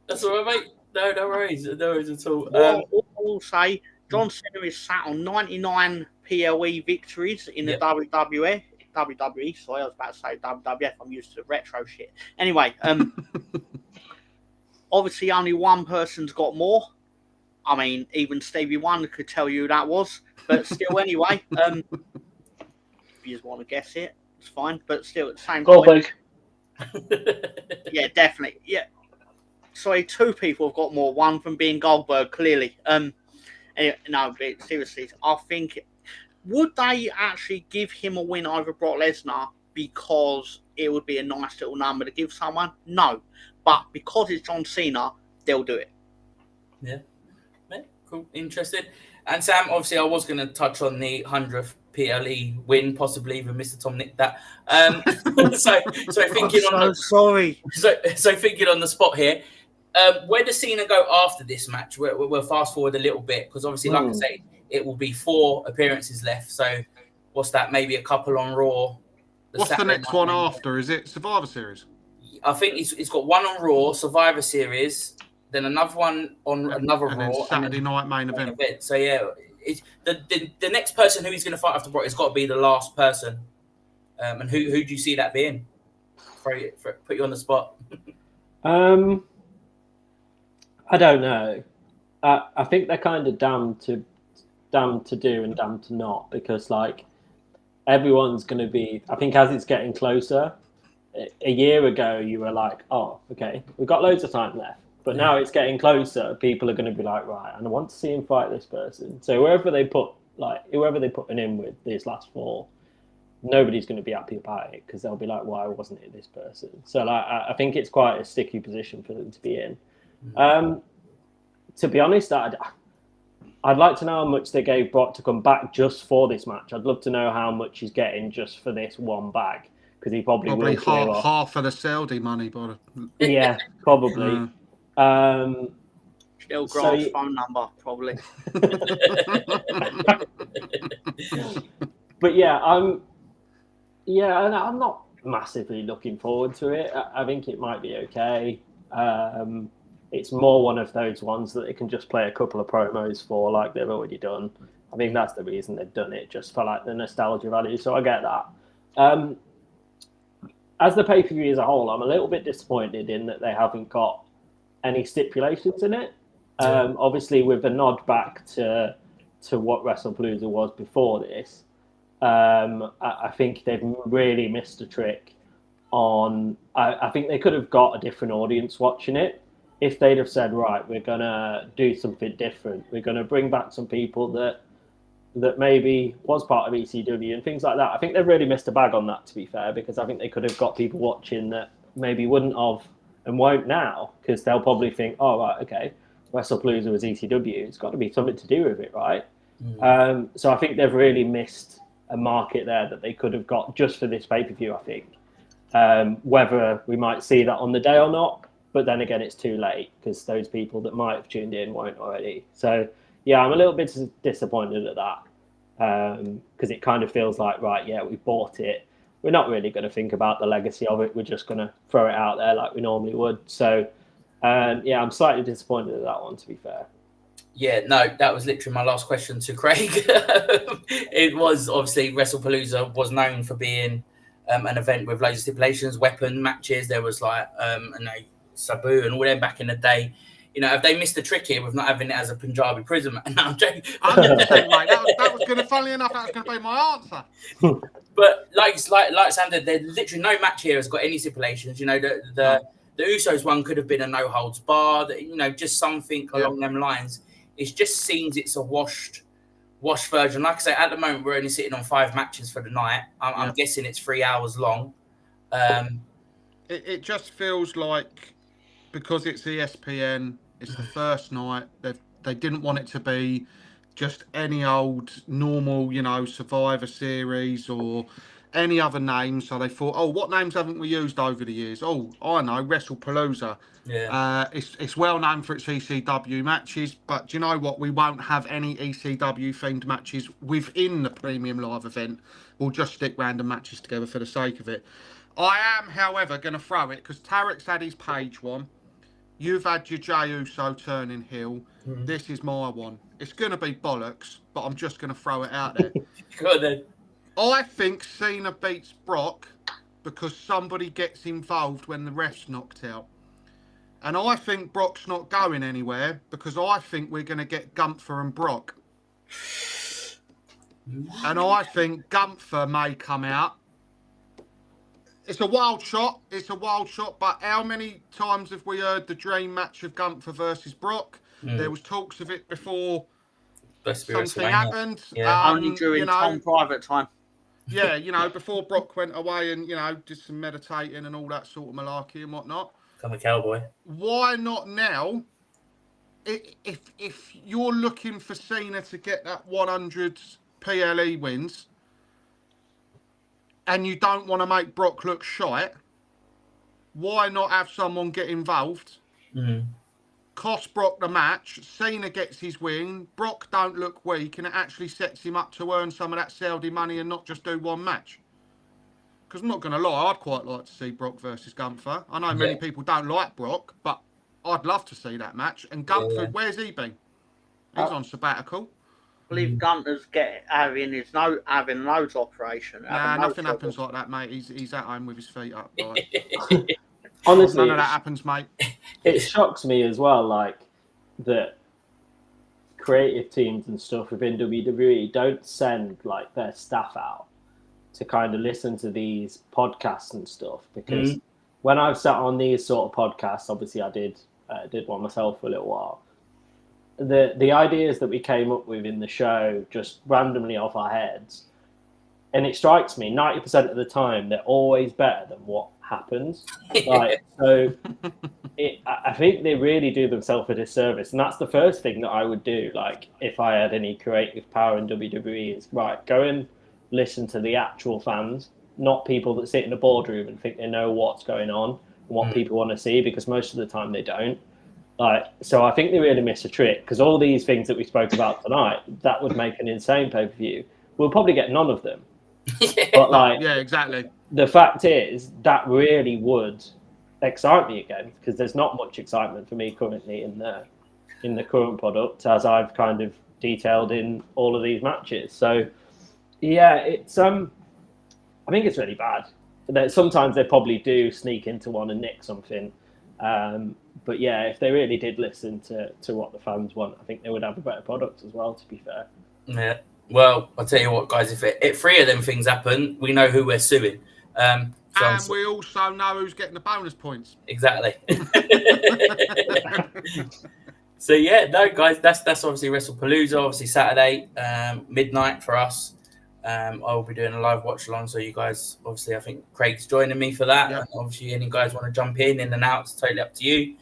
S1: That's all right, mate. No worries at all.
S4: I will say, John Cena is sat on 99 PLE victories in the WWE. Sorry, I was about to say WWF. I'm used to retro shit. Anyway, obviously only one person's got more. I mean, even Stevie Wonder could tell you who that was. But still, anyway, if you just want to guess it, it's fine. But still, at the same time. Yeah, definitely. Yeah. Sorry, 2 people have got more. One from being Goldberg, clearly. No, but seriously, I think would they actually give him a win over Brock Lesnar because it would be a nice little number to give someone? No. But because it's John Cena, they'll do it.
S1: Yeah, cool, interesting. And Sam, obviously, I was going to touch on the 100th PLE win, possibly even Mr. Tom nicked that. So thinking
S4: sorry.
S1: So thinking on the spot here, where does Cena go after this match? We'll fast forward a little bit because obviously, like I say, it will be 4 appearances left. So what's that? Maybe a couple on Raw.
S2: What's the next one after? Is it Survivor Series?
S1: I think it's got one on Raw, Survivor Series, then another one on another
S2: and
S1: Raw,
S2: then Saturday night main event.
S1: So yeah, it's the next person who he's going to fight after Brock has got to be the last person. And who do you see that being? Put you on the spot.
S3: I don't know. I think they're kind of damned to do and damned to not, because like everyone's going to be. I think as it's getting closer. A year ago, you were like, "Oh, okay, we've got loads of time left." But now it's getting closer. People are going to be like, "Right, and I want to see him fight this person." So whoever they put in with these last 4, nobody's going to be happy about it because they'll be like, "Why wasn't it this person?" So like, I think it's quite a sticky position for them to be in. To be honest, I'd like to know how much they gave Brock to come back just for this match. I'd love to know how much he's getting just for this one bag. Because he probably will clear off
S2: half of the Saudi money, but
S3: yeah, probably.
S4: Still Grant's phone number, probably.
S3: But yeah, I'm not massively looking forward to it. I think it might be okay. It's more one of those ones that they can just play a couple of promos for, like they've already done. I think that's the reason they've done it, just for like the nostalgia value. So I get that. As the pay-per-view as a whole, I'm a little bit disappointed in that they haven't got any stipulations in it. Obviously, with the nod back to what Wrestlepalooza was before this, I think they've really missed a trick on... I think they could have got a different audience watching it if they'd have said, right, we're going to do something different. We're going to bring back some people that maybe was part of ECW and things like that. I think they've really missed a bag on that, to be fair, because I think they could have got people watching that maybe wouldn't have and won't now, because they'll probably think, oh, right, okay, Wrestlepalooza was ECW. It's got to be something to do with it, right? So I think they've really missed a market there that they could have got just for this pay-per-view, I think. Whether we might see that on the day or not, but then again, it's too late, because those people that might have tuned in won't already. So... yeah, I'm a little bit disappointed at that because it kind of feels like, right, yeah, we bought it. We're not really going to think about the legacy of it. We're just going to throw it out there like we normally would. So, yeah, I'm slightly disappointed at that one, to be fair.
S1: Yeah, no, that was literally my last question to Craig. It was obviously Wrestlepalooza was known for being an event with loads of stipulations, weapon matches. There was like, Sabu and all them back in the day. You know, have they missed the trick here with not having it as a Punjabi prison? No, I'm joking.
S2: 100%, mate. That was going to, funnily enough, that was going to be my answer.
S1: But like Sam said, there's literally no match here has got any stipulations. You know, the Usos one could have been a no holds bar. You know, just something along them lines. It just seems it's a washed version. Like I say, at the moment we're only sitting on 5 matches for the night. I'm guessing it's 3 hours long.
S2: It just feels like, because it's ESPN, it's the first night. They didn't want it to be just any old normal, you know, Survivor Series or any other name. So they thought, oh, what names haven't we used over the years? Oh, I know, Wrestlepalooza. Yeah. It's well known for its ECW matches, but do you know what? We won't have any ECW themed matches within the premium live event. We'll just stick random matches together for the sake of it. I am, however, going to throw it because Tarek's had his page one. You've had your Jey Uso turning heel. This is my one. It's going to be bollocks, but I'm just going to throw it out there.
S1: Go on then.
S2: I think Cena beats Brock because somebody gets involved when the ref's knocked out. And I think Brock's not going anywhere because I think we're going to get Gunther and Brock. And I think Gunther may come out. It's a wild shot. But how many times have we heard the dream match of Gunther versus Brock? There was talks of it before
S1: Best be
S2: something
S1: WrestleMania.
S2: happened.
S1: Yeah.
S4: Only during
S2: you know,
S4: Tom Private time.
S2: yeah, you know, before Brock went away and, you know, did some meditating and all that sort of malarkey and whatnot.
S1: Become a cowboy.
S2: Why not now? If you're looking for CENA to get that 100 PLE wins and you don't want to make Brock look shite, why not have someone get involved? Cost Brock the match, CENA gets his win, Brock don't look weak, and it actually sets him up to earn some of that Saudi money and not just do one match. Because I'm not going to lie, I'd quite like to see Brock versus Gunther. I know many people don't like Brock, but I'd love to see that match. And Gunther, where's he been? He's on sabbatical.
S4: I believe Gunther's having a nose operation.
S2: Nah, nothing happens like that, mate. He's at home with his feet up. Like.
S3: Honestly,
S2: None of that happens, mate.
S3: It shocks me as well, like, that creative teams and stuff within WWE don't send, like, their staff out to kind of listen to these podcasts and stuff. Because when I've sat on these sort of podcasts, obviously I did one myself for a little while. The ideas that we came up with in the show just randomly off our heads, and it strikes me 90% of the time they're always better than what happens. Like, so I think they really do themselves a disservice, and that's the first thing that I would do. Like, if I had any creative power in WWE, is right, go and listen to the actual fans, not people that sit in a boardroom and think they know what's going on and what people want to see, because most of the time they don't. Like, so I think they really miss a trick, because all these things that we spoke about tonight, that would make an insane pay-per-view. We'll probably get none of them. But like,
S2: yeah, exactly.
S3: The fact is that really would excite me again, because there's not much excitement for me currently in the current product, as I've kind of detailed in all of these matches. So yeah, it's I think it's really bad. Sometimes they probably do sneak into one and nick something. But yeah, if they really did listen to what the fans want, I think they would have a better product as well, to be fair.
S1: Yeah. Well, I'll tell you what, guys, if 3 of them things happen, we know who we're suing.
S2: And we also know who's getting the bonus points.
S1: Exactly. So yeah, no, guys, that's obviously Wrestlepalooza, obviously Saturday, midnight for us. I'll be doing a live watch along, so you guys, obviously, I think Craig's joining me for that.
S2: Yep.
S1: And obviously, any guys want to jump in and out, it's totally up to you.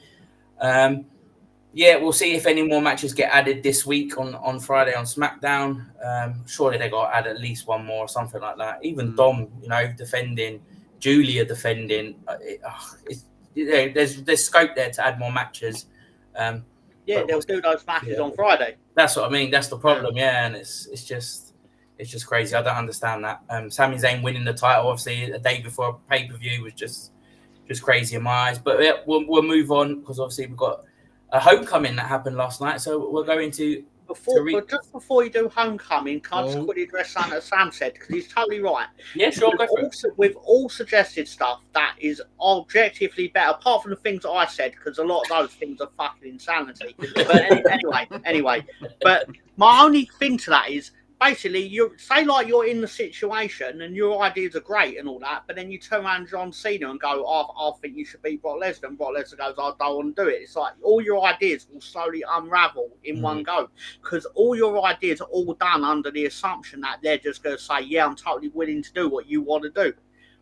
S1: Yeah, we'll see if any more matches get added this week on Friday on SmackDown. Surely they got to add at least one more or something like that. Even Dom, defending, Julia defending. There's scope there to add more matches.
S4: Yeah, they'll do those matches on Friday.
S1: That's what I mean. That's the problem. Yeah, and it's just crazy. I don't understand that. Sami Zayn winning the title, obviously, a day before a pay-per-view was just crazy in my eyes. But yeah, we'll move on, because obviously we've got a homecoming that happened last night. So we're going to...
S4: But just before you do homecoming, can I just quickly address something that Sam said, because he's totally right.
S1: Yeah, sure, go for it.
S4: We've all suggested stuff that is objectively better, apart from the things that I said, because a lot of those things are fucking insanity. But anyway. But my only thing to that is, basically, you say like you're in the situation and your ideas are great and all that, but then you turn around to John Cena and go, I think you should beat Brock Lesnar. And Brock Lesnar goes, I don't want to do it. It's like all your ideas will slowly unravel in one go, because all your ideas are all done under the assumption that they're just going to say, yeah, I'm totally willing to do what you want to do.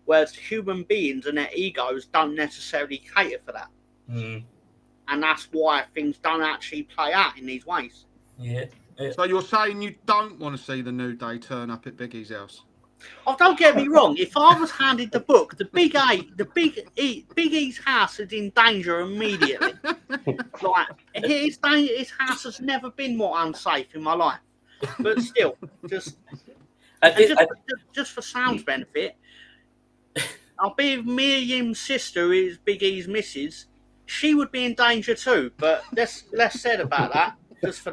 S4: Whereas human beings and their egos don't necessarily cater for that. And that's why things don't actually play out in these ways.
S1: Yeah.
S2: So you're saying you don't want to see the New Day turn up at Big E's house?
S4: Oh, don't get me wrong. If I was handed the book, Big E's house is in danger immediately. Like his house has never been more unsafe in my life. But still, just for Sam's benefit, I'll be if Miriam's sister is Big E's missus, she would be in danger too. But less said about that. Just to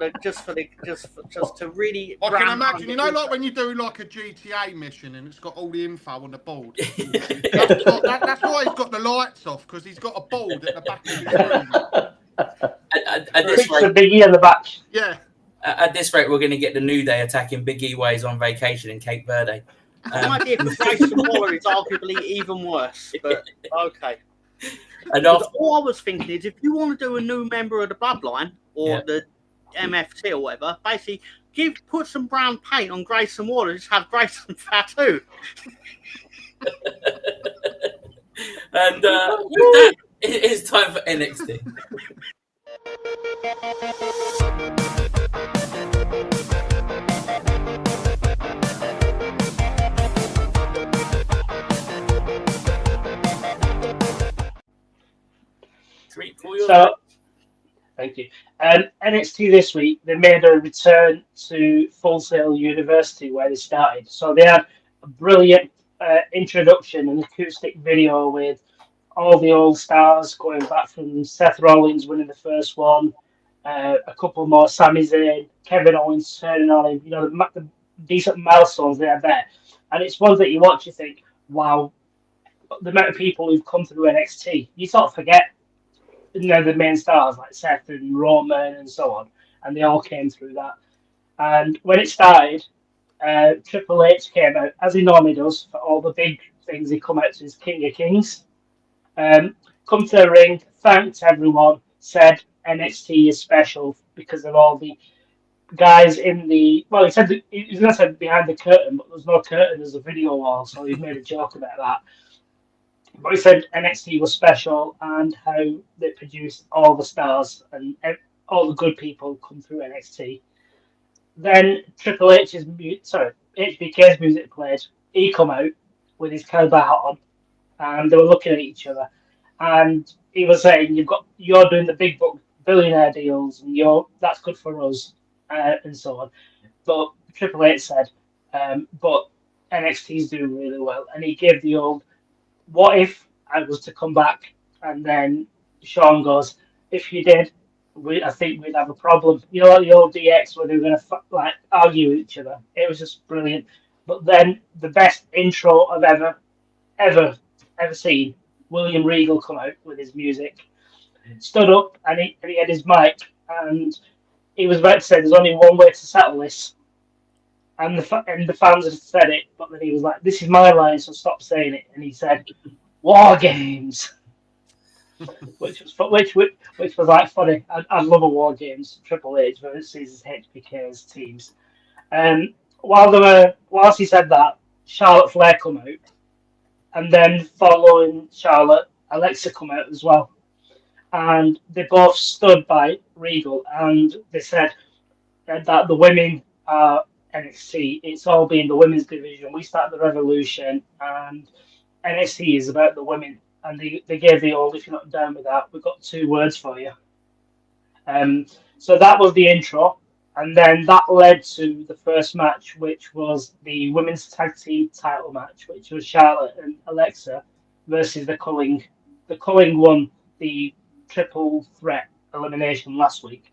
S4: really.
S2: I can imagine, like when you do like a GTA mission and it's got all the info on the board. That's why he's got the lights off, because he's got a board at the back of his room.
S1: At this rate,
S5: Big E on the back.
S2: Yeah.
S1: At this rate, we're going to get the New Day attacking Big E while he's on vacation in Cape Verde.
S4: The idea for Grayson Waller is arguably even worse, but okay.
S1: And
S4: all I was thinking is, if you want to do a new member of the Bloodline or the MFT or whatever, basically Put some brown paint on Grayson Waller and just have Grayson tattoo.
S1: And with that, it is time for NXT.
S5: So, thank you. NXT this week, they made a return to Full Sail University where they started. So they had a brilliant introduction, an acoustic video with all the old stars going back from Seth Rollins winning the first one, a couple more, Sami Zayn, Kevin Owens turning on him, the decent milestones they had there. And it's ones that you watch, you think, wow, the amount of people who've come through NXT, you sort of forget, the main stars like Seth and Roman and so on, and they all came through that. And when it started, Triple H came out, as he normally does, for all the big things. He come out to his King of Kings, come to the ring, thanked everyone, said NXT is special because of all the guys in the... Well, he said he was going to say behind the curtain, but there's no curtain, there's a video wall, so he made a joke about that. But he said NXT was special and how they produced all the stars and all the good people come through NXT. Then Triple H's HBK's music played. He come out with his cowboy hat on, and they were looking at each other. And he was saying, "You're doing the big book billionaire deals, and that's good for us," and so on. But Triple H said, "But NXT's doing really well," and he gave the old, "What if I was to come back?" And then Sean goes, "If you did, I think we'd have a problem." Like the old DX where they were going to argue with each other. It was just brilliant. But then the best intro I've ever seen, William Regal come out with his music, stood up and he had his mic and he was about to say, "There's only one way to settle this." And the fans had said it, but then he was like, "This is my line, so stop saying it." And he said, "War Games," which was like funny. I love a War Games Triple H versus HBK's teams. Whilst he said that, Charlotte Flair come out, and then following Charlotte, Alexa come out as well, and they both stood by Regal, and they said that the women are NXT. It's all been the women's division. We started the revolution, and NXT is about the women. And they gave the old, "If you're not down with that, we've got 2 words for you." So that was the intro. And then that led to the first match, which was the women's tag team title match, which was Charlotte and Alexa versus the Culling. The Culling won the triple threat elimination last week.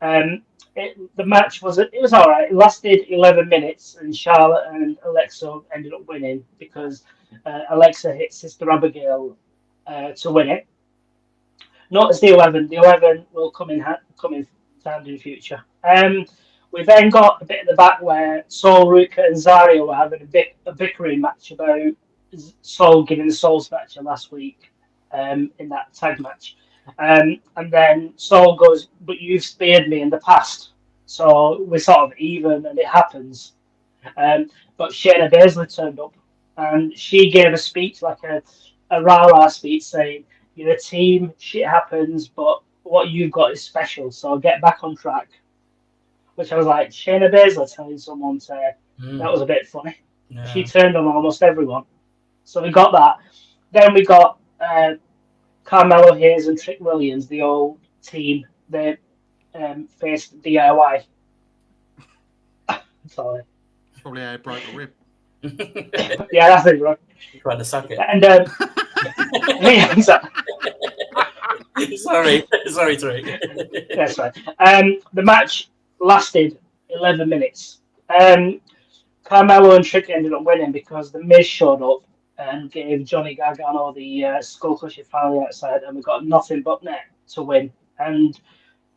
S5: The match was all right. It lasted 11 minutes, and Charlotte and Alexa ended up winning because Alexa hit Sister Abigail to win it. Notice the 11. The 11 will come in handy in the future. We then got a bit at the back where Sol, Ruka, and Zarya were having a bickering match about Sol giving the Soul Snatcher last week in that tag match. And then Sol goes, "But you've speared me in the past, so we're sort of even," and it happens. But Shayna Baszler turned up, and she gave a speech, like a rah-rah speech, saying, "You're a team, shit happens, but what you've got is special, so get back on track." Which I was like, Shayna Baszler telling someone to, that was a bit funny. Yeah. She turned on almost everyone. So we got that. Then we got Carmelo Hayes and Trick Williams, the old team. They faced DIY. Sorry.
S2: Probably I broke a rib.
S5: Yeah, that's it, bro.
S1: Trying to suck it.
S5: And yeah,
S1: sorry, Tariq.
S5: That's right. The match lasted 11 minutes. Carmelo and Trick ended up winning because the Miz showed up and gave Johnny Gargano the skull crusher finally outside, and we got nothing but net to win. And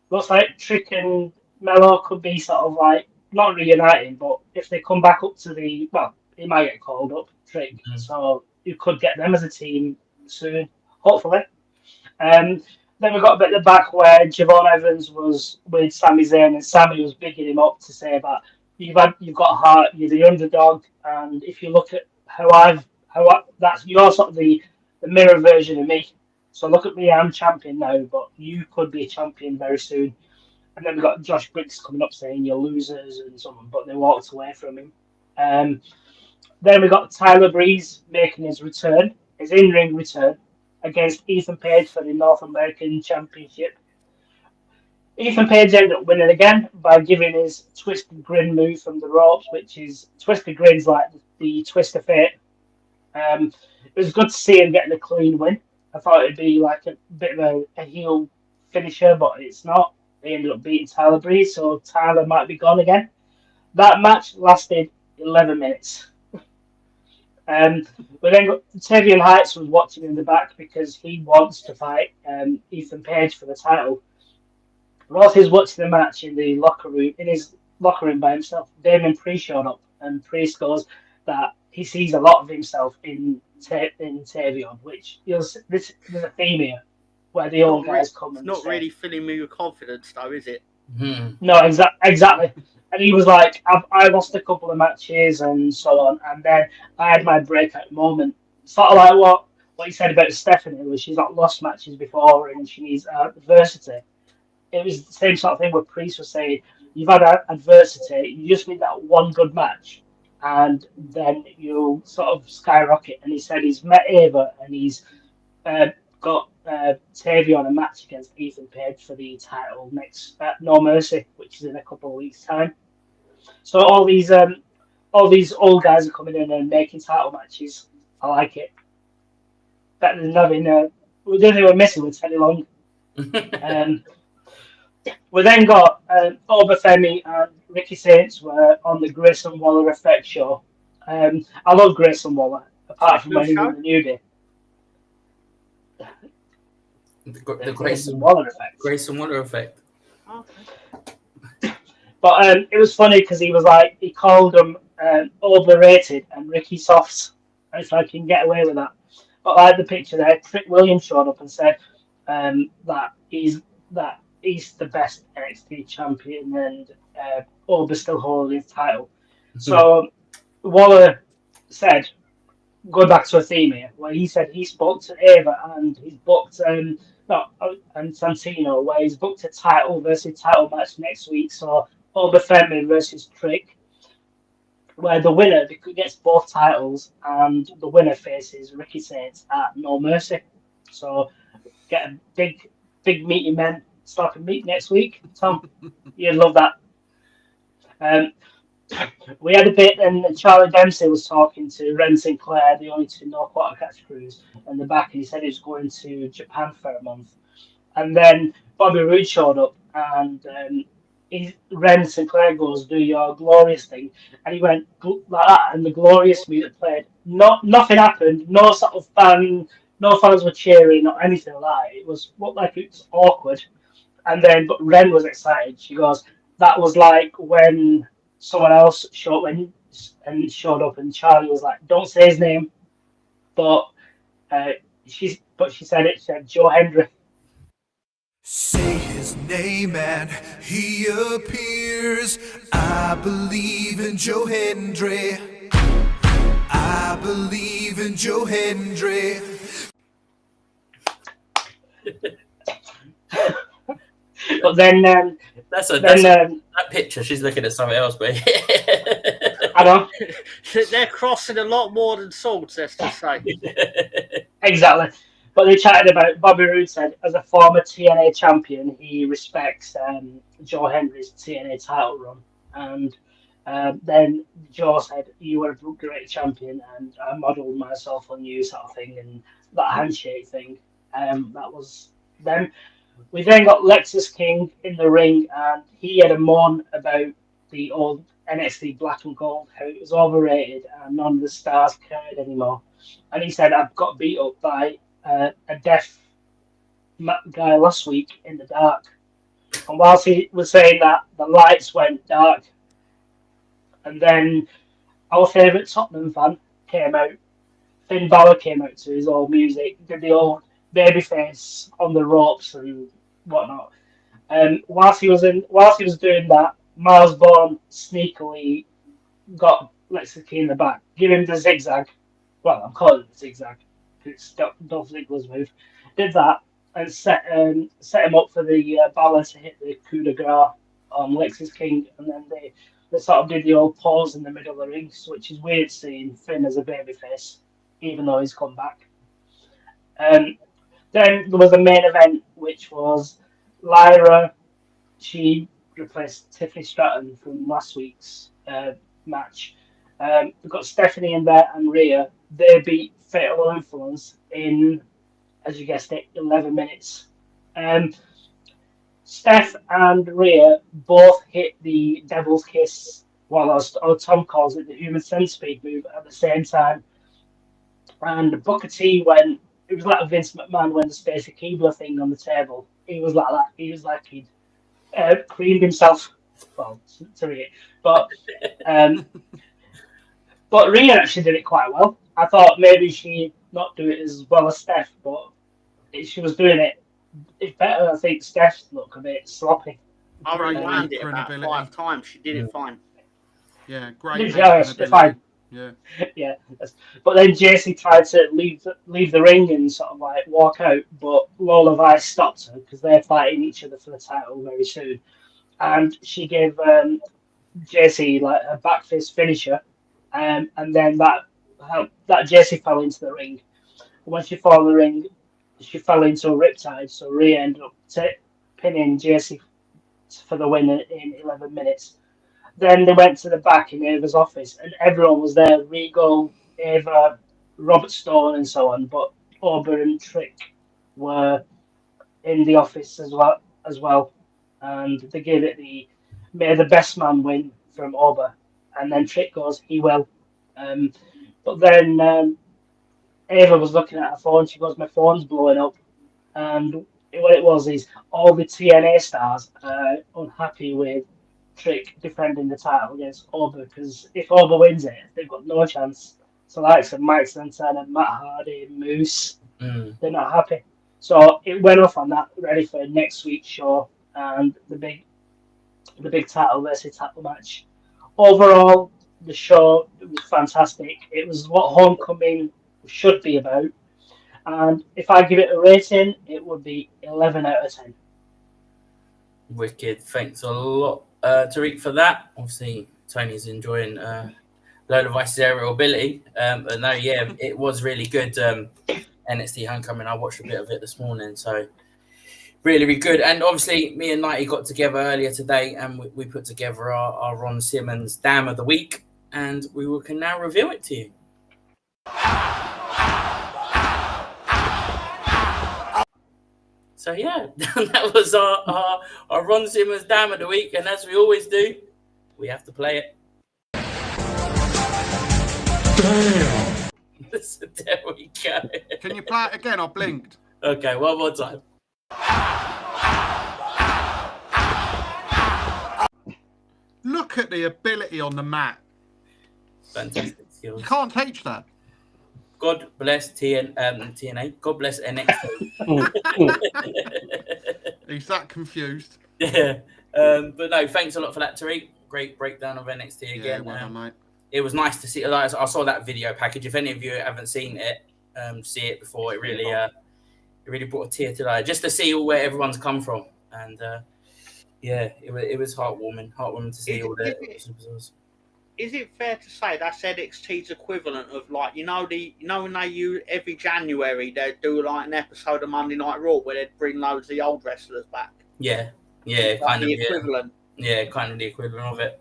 S5: looks like Trick and Melo could be sort of like not reuniting, but if they come back up to he might get called up, Trick. So you could get them as a team soon, hopefully. Then we got a bit at the back where Javon Evans was with Sami Zayn, and Sami was bigging him up to say that you've got heart, you're the underdog, and if you look at that's you're sort of the mirror version of me. So look at me, I'm champion now, but you could be a champion very soon. And then we got Josh Briggs coming up saying you're losers and so on, but they walked away from him. Then we got Tyler Breeze making his return, his in-ring return, against Ethan Page for the North American Championship. Ethan Page ended up winning again by giving his Twisted Grin move from the ropes, which is Twisted Grin's like the twist of fate. It was good to see him getting a clean win. I thought it'd be like a bit of a heel finisher, but it's not. They ended up beating Tyler Breeze, so Tyler might be gone again. That match lasted 11 minutes. But then Tavian Heights was watching in the back because he wants to fight Ethan Page for the title. Whilst he's watching the match in his locker room by himself, Damon Priest showed up, and Priest goes that he sees a lot of himself in Tavion, which there's a theme here where the old guys come and
S4: not
S5: say,
S4: really filling me with confidence, though, is it?
S5: No, exactly. And he was like, I lost a couple of matches and so on, and then I had my breakout moment. Sort of like what he said about Stephanie, where she's not lost matches before and she needs adversity. It was the same sort of thing where Priest was saying, you've had adversity, you just need that one good match, and then you'll sort of skyrocket. And he said he's met Ava and he's got Tavion a match against Ethan Page for the title next at No Mercy, which is in a couple of weeks' time. So all these old guys are coming in and making title matches. I like it. Better than having the only thing we're missing with Teddy Long. We then got Obafemi and Ricky Saints were on the Grayson Waller Effect show. I love Grayson Waller, apart from when he won the New Day.
S1: The Grayson
S5: Waller Effect.
S1: Grayson Waller Effect.
S4: Okay.
S5: But it was funny because he was like, he called them overrated and Ricky Softs. And if I can get away with that. But I had the picture there. Trick Williams showed up and said that he's the best NXT champion and Ober's still holding his title. So Waller said, going back to a theme here, where he said he spoke to Ava and he's booked and Santino, where he's booked a title versus title match next week. So Obafemi versus Trick, where the winner gets both titles and the winner faces Ricky Saints at No Mercy. So get a big meaty men starting meet next week. Tom, you'd love that. We had a bit, and Charlie Dempsey was talking to Ren Sinclair, the only two No Quarter Catch crews, in the back, and he said he was going to Japan for a month. And then Bobby Roode showed up, and Ren Sinclair goes, "Do your glorious thing," and he went like that, and the glorious music played. Nothing happened. No sort of no fans were cheering or anything like that. It looked like it was awkward. And then, but Ren was excited. She goes, "That was like when someone else showed up, and Charlie was like, 'Don't say his name,' but she said it. She said Joe Hendry."
S6: Say his name and he appears. I believe in Joe Hendry. I believe in Joe Hendry.
S5: But then
S1: that picture. She's looking at something else, but
S5: I know
S4: They're crossing a lot more than swords, let's just say.
S5: exactly. But they chatted about Bobby Roode said, as a former TNA champion, he respects Joe Hendry's TNA title run. And then Joe said, "You were a great champion, and I modelled myself on you," sort of thing, and that handshake thing. That was them. We then got Lexus King in the ring, and he had a moan about the old NXT Black and Gold, how it was overrated and none of the stars cared anymore. And he said, "I've got beat up by a deaf guy last week in the dark." And whilst he was saying that, the lights went dark. And then our favourite Tottenham fan came out. Finn Balor came out to his old music, did the babyface on the ropes and whatnot. Whilst he was doing that, Miles Bourne sneakily got Lexus Key in the back, give him the zigzag. Well, I'm calling it the zigzag. It's Dolph Ziggler's move. Did that and set him up for the Balor to hit the coup de grace on Lexus King, and then they sort of did the old pause in the middle of the ring, which is weird seeing Finn as a babyface, even though he's come back. Then there was a main event, which was Lyra. She replaced Tiffany Stratton from last week's match. We've got Stephanie in there and Rhea. They beat Fatal Influence in, as you guessed it, 11 minutes. Steph and Rhea both hit the Devil's Kiss, or Tom calls it the Human Centipede move, at the same time. And Booker T went, it was like a Vince McMahon when the Stacy Keibler thing on the table. He was like that. He was like he'd creamed himself. Well, to Rhea. But Rhea actually did it quite well. I thought maybe she'd not do it as well as Steph, but she was doing it. It's better. I think Steph looked a bit sloppy.
S4: I
S2: Great
S4: rewound it about
S2: credibility.
S4: 5 times. She did it fine.
S2: Yeah, great.
S5: Yeah, fine.
S2: Yeah.
S5: Yeah, but then JC tried to leave the ring and sort of like walk out, but Lola Vice stopped her because they're fighting each other for the title very soon, and she gave JC like a back fist finisher, and then that JC fell into the ring. When she fell in the ring, she fell into a riptide, so Rhea ended up pinning JC for the win in 11 minutes. Then they went to the back in Ava's office, and everyone was there. Regal, Ava, Robert Stone, and so on. But Ober and Trick were in the office as well, and they gave it may the best man win from Ober, and then Trick goes, he will. But then Ava was looking at her phone. She goes, my phone's blowing up, and what it was is all the TNA stars are unhappy with Trick defending the title against Ober, because if Ober wins it, they've got no chance. So like Mike Santana, Matt Hardy, Moose, they're not happy. So it went off on that, ready for next week's show and the big title versus title match. Overall, the show was fantastic. It was what Homecoming should be about. And if I give it a rating, it would be 11 out of 10.
S1: Wicked. Thanks a lot, Tariq, for that. Obviously, Tony's enjoying Lola Vice's aerial ability. But no, yeah, it was really good. NXT Homecoming. I watched a bit of it this morning, so really, really good. And obviously, me and Nighty got together earlier today, and we put together our Ron Simmons Dam of the Week, and we can now reveal it to you. So yeah, that was our Ron Simmons Dam of the Week, and as we always do, we have to play it.
S6: Damn.
S1: So there we go.
S2: Can you play it again? I blinked.
S1: Okay, one more time.
S2: Look at the ability on the mat.
S1: Fantastic skills.
S2: You can't teach that.
S1: God bless TNA. God bless NXT.
S2: He's that confused.
S1: Yeah. But no, thanks a lot for that, Tariq. Great breakdown of NXT again.
S2: Yeah, well done, mate.
S1: It was nice to see. Like, I saw that video package. If any of you haven't seen it, see it before. It really brought a tear to the eye just to see where everyone's come from. And yeah, it was heartwarming to see all the superstars.
S4: Is it fair to say that's NXT's equivalent of like when they every January they'd do like an episode of Monday Night Raw where they'd bring loads of the old wrestlers back?
S1: Yeah,
S4: kind of the equivalent.
S1: Yeah, kind of the equivalent of it.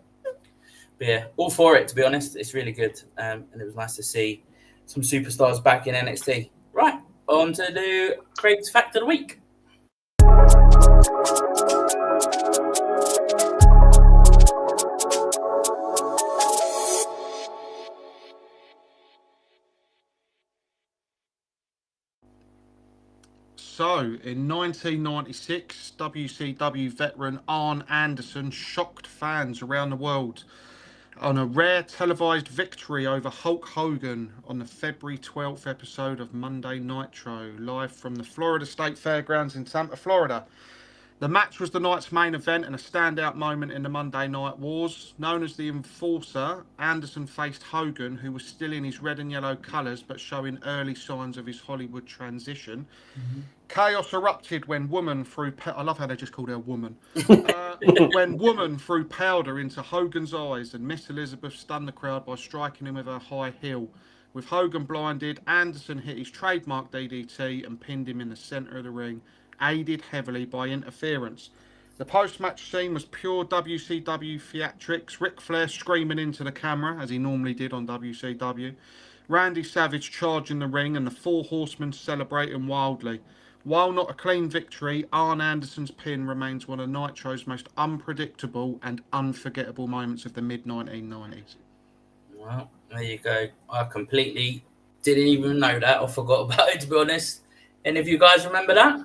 S1: But yeah, all for it, to be honest. It's really good, and it was nice to see some superstars back in NXT. Right, on to do Craig's Fact of the Week.
S2: So, in 1996, WCW veteran Arn Anderson shocked fans around the world on a rare televised victory over Hulk Hogan on the February 12th episode of Monday Nitro, live from the Florida State Fairgrounds in Tampa, Florida. The match was the night's main event and a standout moment in the Monday Night Wars. Known as the Enforcer, Anderson faced Hogan, who was still in his red and yellow colours but showing early signs of his Hollywood transition. Chaos erupted when Woman threw... I love how they just called her Woman. When Woman threw powder into Hogan's eyes, and Miss Elizabeth stunned the crowd by striking him with her high heel. With Hogan blinded, Anderson hit his trademark DDT and pinned him in the centre of the ring, aided heavily by interference. The post-match scene was pure WCW theatrics. Ric Flair screaming into the camera, as he normally did on WCW. Randy Savage charging the ring, and the Four Horsemen celebrating wildly. While not a clean victory, Arn Anderson's pin remains one of Nitro's most unpredictable and unforgettable moments of the mid-1990s.
S1: Well, there you go. I completely didn't even know that or forgot about it, to be honest. Any of you guys remember that?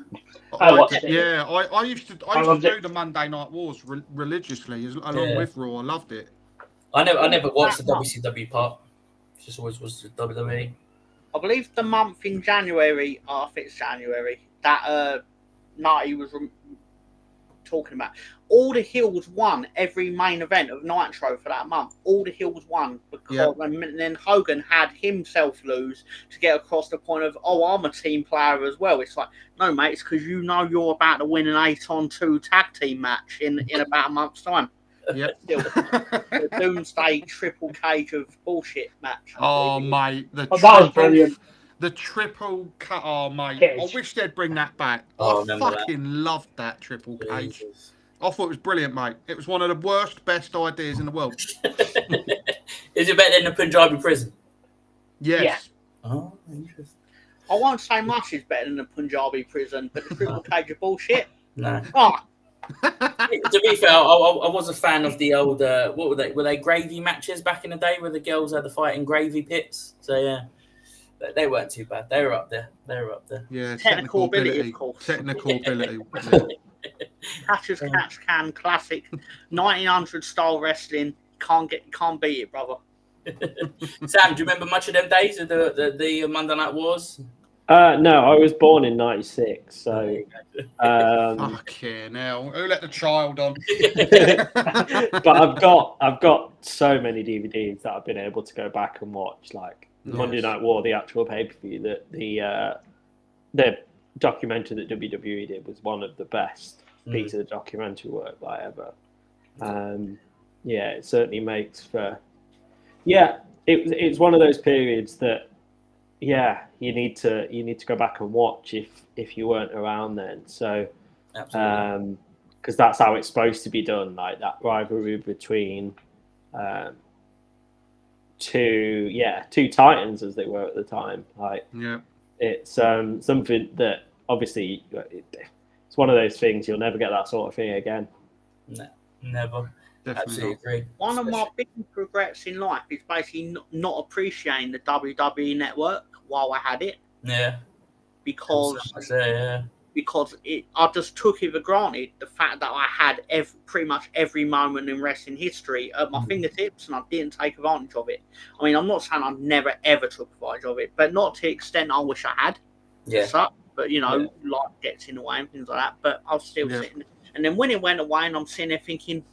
S5: I watched it.
S2: Yeah, I used to
S5: loved
S2: do
S5: it.
S2: the Monday Night Wars religiously, along with Raw. I loved it.
S1: I never watched the WCW part. It just always was the WWE.
S4: I believe the month in January, I think it's January, that night he was talking about. All the heels won every main event of Nitro for that month. All the heels won because and then Hogan had himself lose to get across the point of, oh, I'm a team player as well. It's like, no, mate, it's because you know you're about to win an 8-on-2 tag team match in about a month's time.
S2: Yep.
S4: Still, the Doomsday triple cage of bullshit match.
S2: Oh, mate,
S5: that was brilliant.
S2: The triple cut. Oh, mate,
S5: Cage.
S2: I wish they'd bring that back.
S1: Oh,
S2: I fucking loved that triple cage.
S1: Jesus.
S2: I thought it was brilliant, mate. It was one of the worst, best ideas in the world.
S1: Is it better than the Punjabi prison?
S2: Yes.
S5: Yeah.
S1: Oh, interesting.
S4: I won't say much is better than the Punjabi prison, but the triple cage of bullshit.
S1: No.
S4: Oh,
S1: To be fair, I was a fan of the old. What were they? Were they gravy matches back in the day, where the girls had to fight in gravy pits? So yeah, they weren't too bad. They were up there.
S2: Yeah,
S4: Technical ability, of course.
S2: Technical ability.
S4: Catcher's catch can classic 1900 style wrestling. Can't beat it, brother.
S1: Sam, do you remember much of them days of the Monday Night Wars?
S3: No, I was born in '96, so.
S2: Fucking hell! Who let the child on?
S3: But I've got so many DVDs that I've been able to go back and watch, like Monday Night War, the actual pay-per-view, that the documentary that WWE did was one of the best pieces of documentary work that I ever. Yeah, it certainly makes for. Yeah, it's one of those periods that. Yeah, you need to go back and watch if you weren't around then. So, because that's how it's supposed to be done, like that rivalry between two titans as they were at the time. Like, it's something that obviously it's one of those things you'll never get that sort of thing again.
S1: No, never.
S2: Definitely
S1: Absolutely agree.
S4: One of my biggest regrets in life is basically not appreciating the WWE network while I had it.
S1: Yeah.
S4: Because I just took it for granted, the fact that I had pretty much every moment in wrestling history at my fingertips, and I didn't take advantage of it. I mean, I'm not saying I never ever took advantage of it, but not to the extent I wish I had.
S1: Yeah.
S4: But life gets in the way and things like that. But I was still sitting. And then when it went away, and I'm sitting there thinking,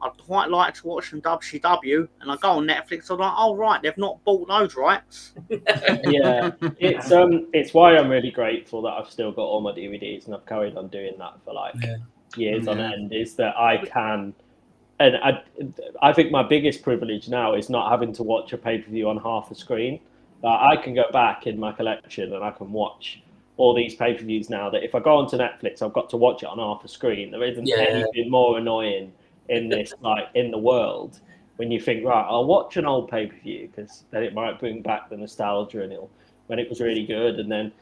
S4: I'd quite like to watch some WCW, and I go on Netflix. I'm like, oh right, they've not bought those rights.
S3: Yeah, it's why I'm really grateful that I've still got all my DVDs, and I've carried on doing that for years on end. Is that I can, and I think my biggest privilege now is not having to watch a pay-per-view on half a screen. I can go back in my collection and I can watch all these pay-per-views now. That if I go onto Netflix, I've got to watch it on half a screen. There isn't anything more annoying in this, in the world, when you think, right, I'll watch an old pay-per-view because then it might bring back the nostalgia and when it was really good, and then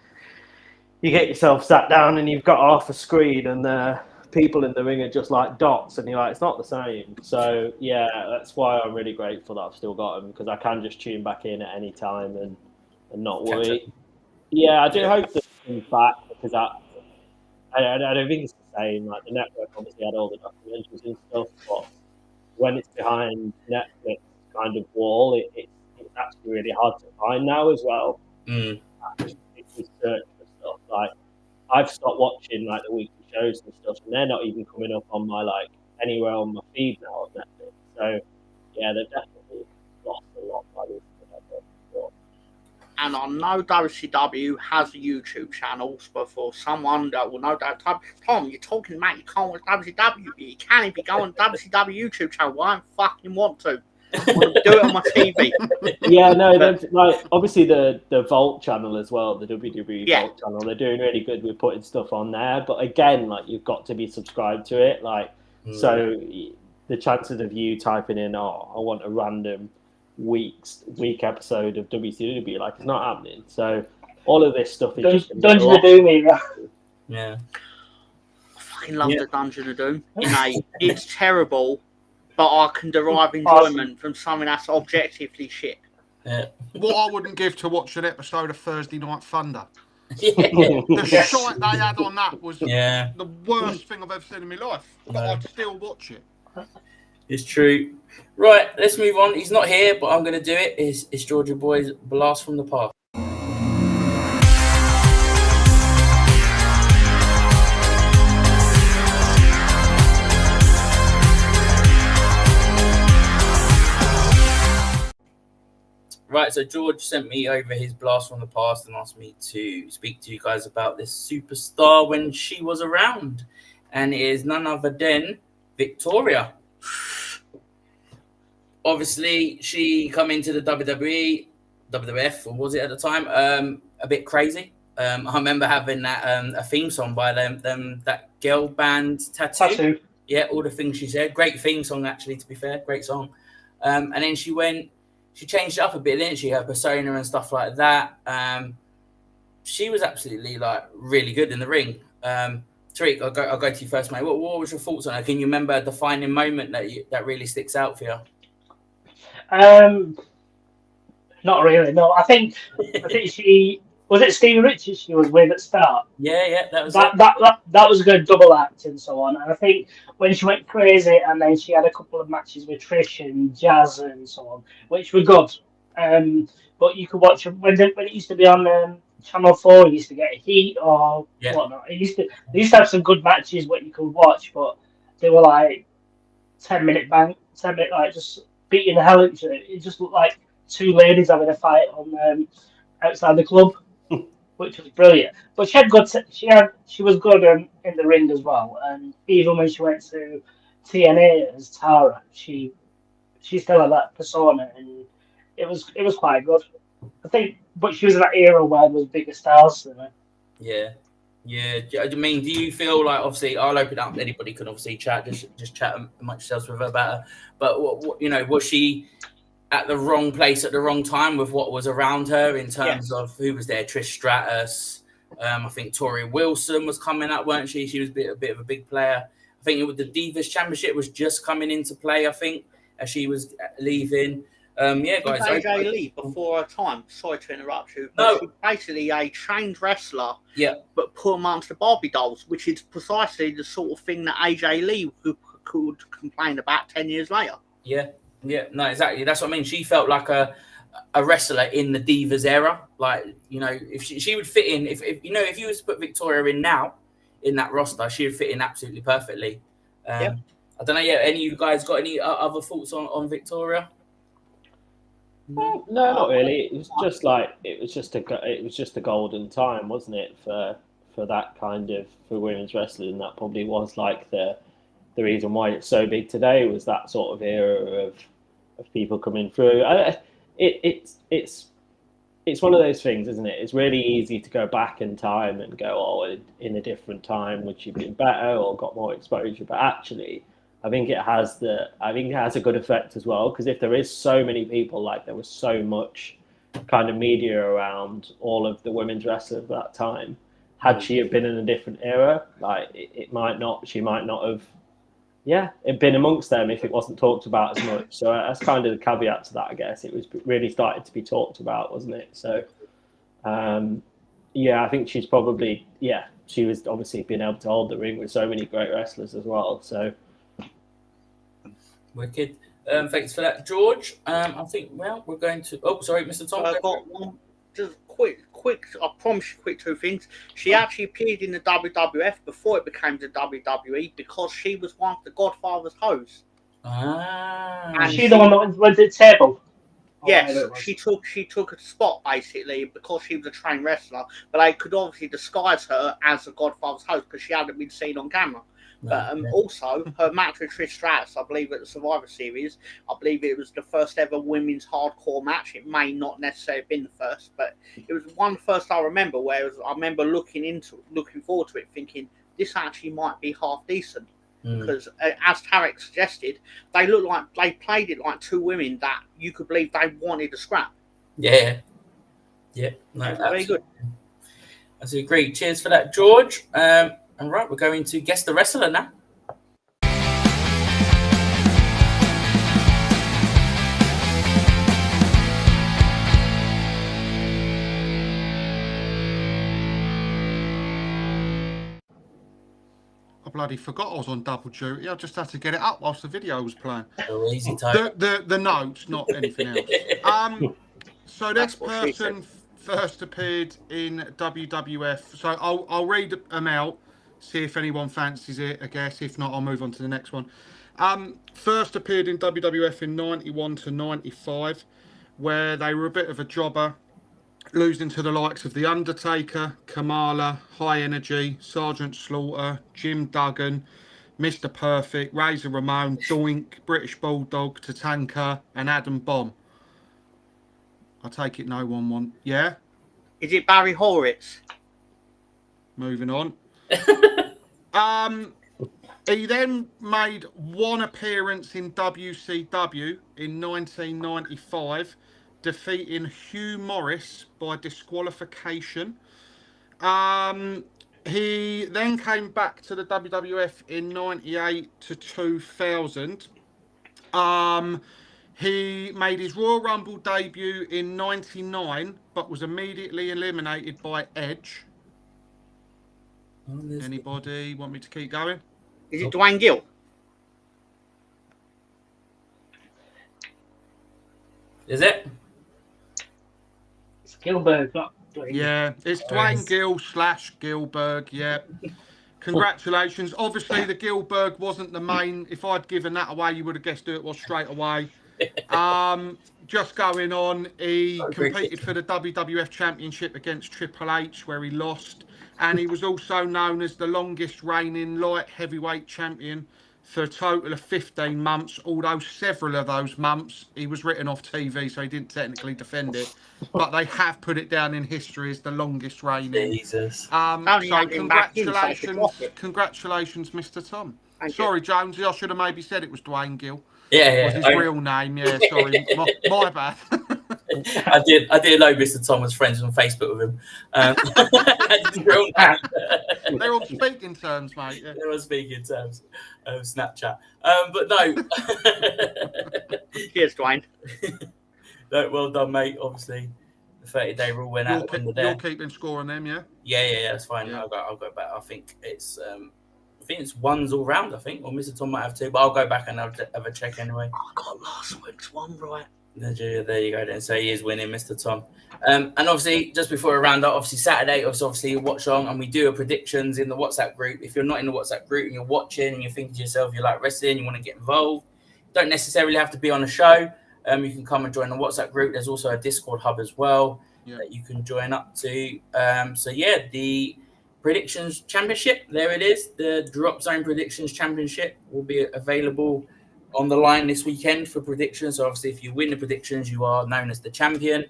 S3: you get yourself sat down and you've got half a screen and the people in the ring are just like dots, and you're like, it's not the same. So yeah, that's why I'm really grateful that I've still got them, because I can just tune back in at any time and not worry. Yeah, I do hope that comes back, because I don't think it's the same. Like, the network obviously had all the documentaries and stuff, but when it's behind Netflix kind of wall, it's actually really hard to find now as well.
S1: Mm.
S3: If you search for stuff, like I've stopped watching like the weekly shows and stuff, and they're not even coming up on my like anywhere on my feed now on Netflix. So yeah, they've definitely lost a lot by this.
S4: And I know WCW has a YouTube channel, but for someone that will know that, Tom, you're talking about you can't watch WCW, but you can if you go on WCW YouTube channel. I don't fucking want to. I want to do it on my TV.
S3: Yeah, no, like obviously the Vault channel as well, the WWE
S4: Yeah.
S3: Vault channel, they're doing really good with putting stuff on there. But again, like you've got to be subscribed to it. Like so, the chances of you typing in, "Oh, I want a random week episode of WCW," like it's not happening. So all of this stuff is just
S5: Dungeon of Doom era.
S1: Yeah.
S4: I fucking love the Dungeon of Doom. It's terrible, but I can derive enjoyment
S5: Awesome.
S4: from something that's objectively shit.
S1: Yeah.
S2: What I wouldn't give to watch an episode of Thursday Night Thunder.
S1: Yeah.
S2: The
S5: Yes.
S2: shite they had on that was
S1: Yeah.
S2: the worst thing I've ever seen in my life. But
S1: No.
S2: I'd still watch it.
S1: It's true. Right, let's move on. He's not here, but I'm going to do it. It's Georgia Boy's Blast from the Past. Right, so George sent me over his Blast from the Past and asked me to speak to you guys about this superstar when she was around. And it is none other than Victoria. Obviously, she come into the WWE, WWF, or was it at the time? A bit crazy. I remember having that a theme song by them that girl band Tattoo. Yeah, all the things she said. Great theme song, actually. To be fair, great song. And then she changed it up a bit, didn't she? Her persona and stuff like that. She was absolutely like really good in the ring. Tariq, I'll go to you first, mate. What was your thoughts on her? Can you remember a defining moment that really sticks out for you?
S5: Not really. No, I think she was it Stevie Richards she was with at the start.
S1: Yeah, that was
S5: that was a good double act and so on. And I think when she went crazy, and then she had a couple of matches with Trish and Jazz and so on, which were good. But you could watch when it used to be on Channel 4. You used to get Heat or whatnot. They used to have some good matches what you could watch, but they were like 10-minute like just beating the hell out of each other. It just looked like two ladies having a fight on outside the club, which was brilliant. But she had good. She was good in the ring as well. And even when she went to TNA as Tara, she still had that persona, and it was quite good. I think, but she was in that era where there was bigger stars than her.
S1: Yeah. I mean, do you feel like, obviously, I'll open up. Anybody can obviously chat, just chat amongst yourselves with her about her. But what was she at the wrong place at the wrong time with what was around her in terms of who was there? Trish Stratus, I think Tori Wilson was coming up, weren't she? She was a bit of a big player. I think the Divas Championship was just coming into play, I think, as she was leaving. Guys.
S4: AJ Lee before her time. Sorry to interrupt you. But she's basically a trained wrestler.
S1: Yeah.
S4: But put amongst the Barbie dolls, which is precisely the sort of thing that AJ Lee could complain about 10 years later.
S1: Yeah. No, exactly. That's what I mean. She felt like a wrestler in the Divas era. Like, if she would fit in, if you was to put Victoria in now in that roster, she would fit in absolutely perfectly. I don't know. Yeah. Any of you guys got any other thoughts on Victoria?
S3: No, not really. It was just a golden time, wasn't it, for that kind of for women's wrestling? That probably was like the reason why it's so big today, was that sort of era of people coming through. It's one of those things, isn't it? It's really easy to go back in time and go, oh, in a different time would she have been better or got more exposure? But actually, I think it has a good effect as well, because if there is so many people, like there was so much kind of media around all of the women's wrestlers at that time, had she have been in a different era, like she might not have it'd been amongst them if it wasn't talked about as much. So that's kind of the caveat to that, I guess. It was really started to be talked about, wasn't it? So I think she's probably she was obviously being able to hold the ring with so many great wrestlers as well. So
S1: Wicked. Thanks for that, George. I think, well, we're going to... Oh, sorry, Mr. Tom.
S4: I've got one. Just quick. I promise you, quick two things. She actually appeared in the WWF before it became the WWE because she was one of the Godfather's hosts.
S1: Ah.
S5: Is she the one that went to the table?
S4: Yes,
S5: Oh,
S4: she took a spot basically because she was a trained wrestler, but they could obviously disguise her as the Godfather's host because she hadn't been seen on camera. But also, her match with Trish Stratus, I believe at the Survivor Series, I believe it was the first ever women's hardcore match. It may not necessarily have been the first, but it was one first I remember where I remember looking forward to it, thinking this actually might be half decent. Because as Tarek suggested, they look like they played it like two women that you could believe they wanted to scrap.
S1: Yeah. No,
S4: very good.
S1: That's great. Cheers for that, George. All right, we're going to guess the wrestler now.
S2: I bloody forgot I was on double duty. I just had to get it up whilst the video was playing.
S1: Oh, easy time.
S2: The notes, not anything else. So this person first appeared in WWF. So I'll read them out, see if anyone fancies it, I guess. If not, I'll move on to the next one. First appeared in WWF in 91 to 95, where they were a bit of a jobber, losing to the likes of The Undertaker, Kamala, High Energy, Sergeant Slaughter, Jim Duggan, Mr. Perfect, Razor Ramon, Doink, British Bulldog, Tatanka, and Adam Bomb. I take it no one wants. Yeah?
S4: Is it Barry Horowitz?
S2: Moving on. He then made one appearance in WCW in 1995, defeating Hugh Morris by disqualification. He then came back to the WWF in 98 to 2000. He made his Royal Rumble debut in 99, but was immediately eliminated by Edge. Anybody want me to keep going?
S4: Is it Dwayne Gill?
S1: Is it?
S5: It's Gilbert, not Dwayne.
S2: Yeah, it's Dwayne Gill / Gilberg, yeah. Congratulations. Obviously, the Gilberg wasn't the main. If I'd given that away, you would have guessed who it was straight away. Just going on, he competed for the WWF Championship against Triple H, where he lost. And he was also known as the longest reigning light heavyweight champion for a total of 15 months, although several of those months he was written off TV, so he didn't technically defend it. But they have put it down in history as the longest reigning.
S1: Jesus.
S2: So congratulations, Mr. Tom. Sorry, Jonesy, I should have maybe said it was Dwayne Gill.
S1: Yeah.
S2: Was his real name? Yeah, sorry, my bad.
S1: I did know Mr. Tom was friends on Facebook with him.
S2: They're on speaking terms, mate. Yeah.
S1: They're on speaking terms. Snapchat. But no.
S4: Cheers, Dwayne.
S1: No, well done, mate. Obviously, the 30-day rule went out.
S2: You're keeping score on them, yeah?
S1: Yeah, that's fine.
S2: Yeah.
S1: I'll go back. I think it's ones all round, I think. Or Mr. Tom might have two, but I'll go back and I'll have a check anyway.
S4: I got last week's one right.
S1: There you go then. So he is winning, Mr. Tom. And obviously, just before we round up, obviously Saturday, obviously watch on, and we do a predictions in the WhatsApp group. If you're not in the WhatsApp group and you're watching and you're thinking to yourself, you like wrestling, you want to get involved, don't necessarily have to be on a show. You can come and join the WhatsApp group. There's also a Discord hub as well that you can join up to. The Predictions Championship, there it is. The Drop Zone Predictions Championship will be available on the line this weekend for predictions. So obviously, if you win the predictions, you are known as the champion.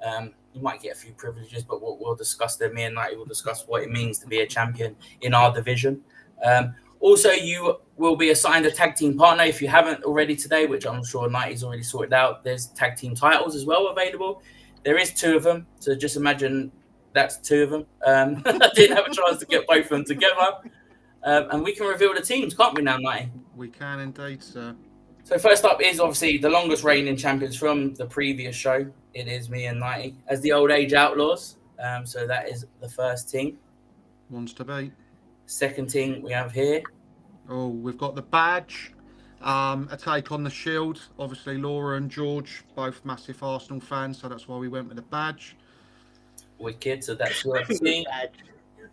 S1: You might get a few privileges, but we'll discuss them. Me and Nighty will discuss what it means to be a champion in our division. Also, you will be assigned a tag team partner if you haven't already today, which I'm sure Nighty's already sorted out. There's tag team titles as well available. There is two of them, so just imagine that's two of them. I didn't have a chance to get both of them together. And we can reveal the teams, can't we now, Nighty?
S2: We can indeed, sir.
S1: So first up is obviously the longest reigning champions from the previous show. It is me and Nighty as the Old Age Outlaws. So that is the first team.
S2: Wants to be.
S1: Second team we have here.
S2: Oh, we've got the badge. A take on the Shield. Obviously, Laura and George, both massive Arsenal fans, so that's why we went with the badge.
S1: Wicked. So that's UFC.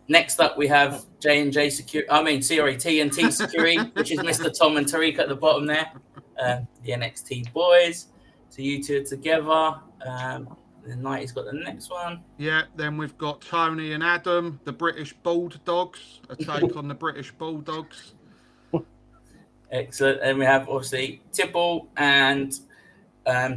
S1: Next up, we have J&J Security. I mean, sorry, TNT Security, which is Mr. Tom and Tariq at the bottom there. The NXT boys. So you two are together. The Nighty's got the next one.
S2: Yeah, then we've got Tony and Adam, the British Bulldogs. A take on the British Bulldogs.
S1: Excellent. And we have obviously Tipple and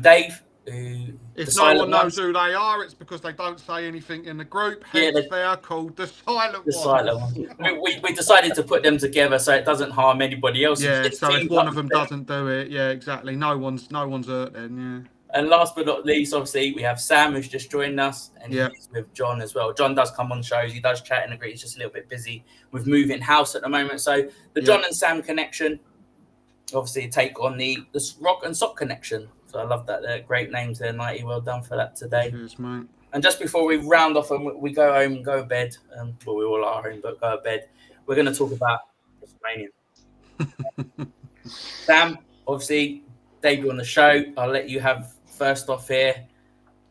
S1: Dave.
S2: If no one knows who they are, it's because they don't say anything in the group. Hence, they are called the Silent Ones.
S1: Silent Ones. We decided to put them together so it doesn't harm anybody else.
S2: Yeah, so if one of them doesn't do it, yeah, exactly. No one's hurt then, yeah.
S1: And last but not least, obviously, we have Sam, who's just joined us, and he's with John as well. John does come on shows. He does chat and agree. He's just a little bit busy with moving house at the moment. So the John and Sam connection, obviously, take on the Rock and Sock connection. So I love that. They're great names there, Nighty. Well done for that today.
S2: Cheers, mate.
S1: And just before we round off and we go home and go to bed, well, we all are home, but go to bed, we're going to talk about WrestleMania. Sam, obviously, debut on the show. I'll let you have first off here.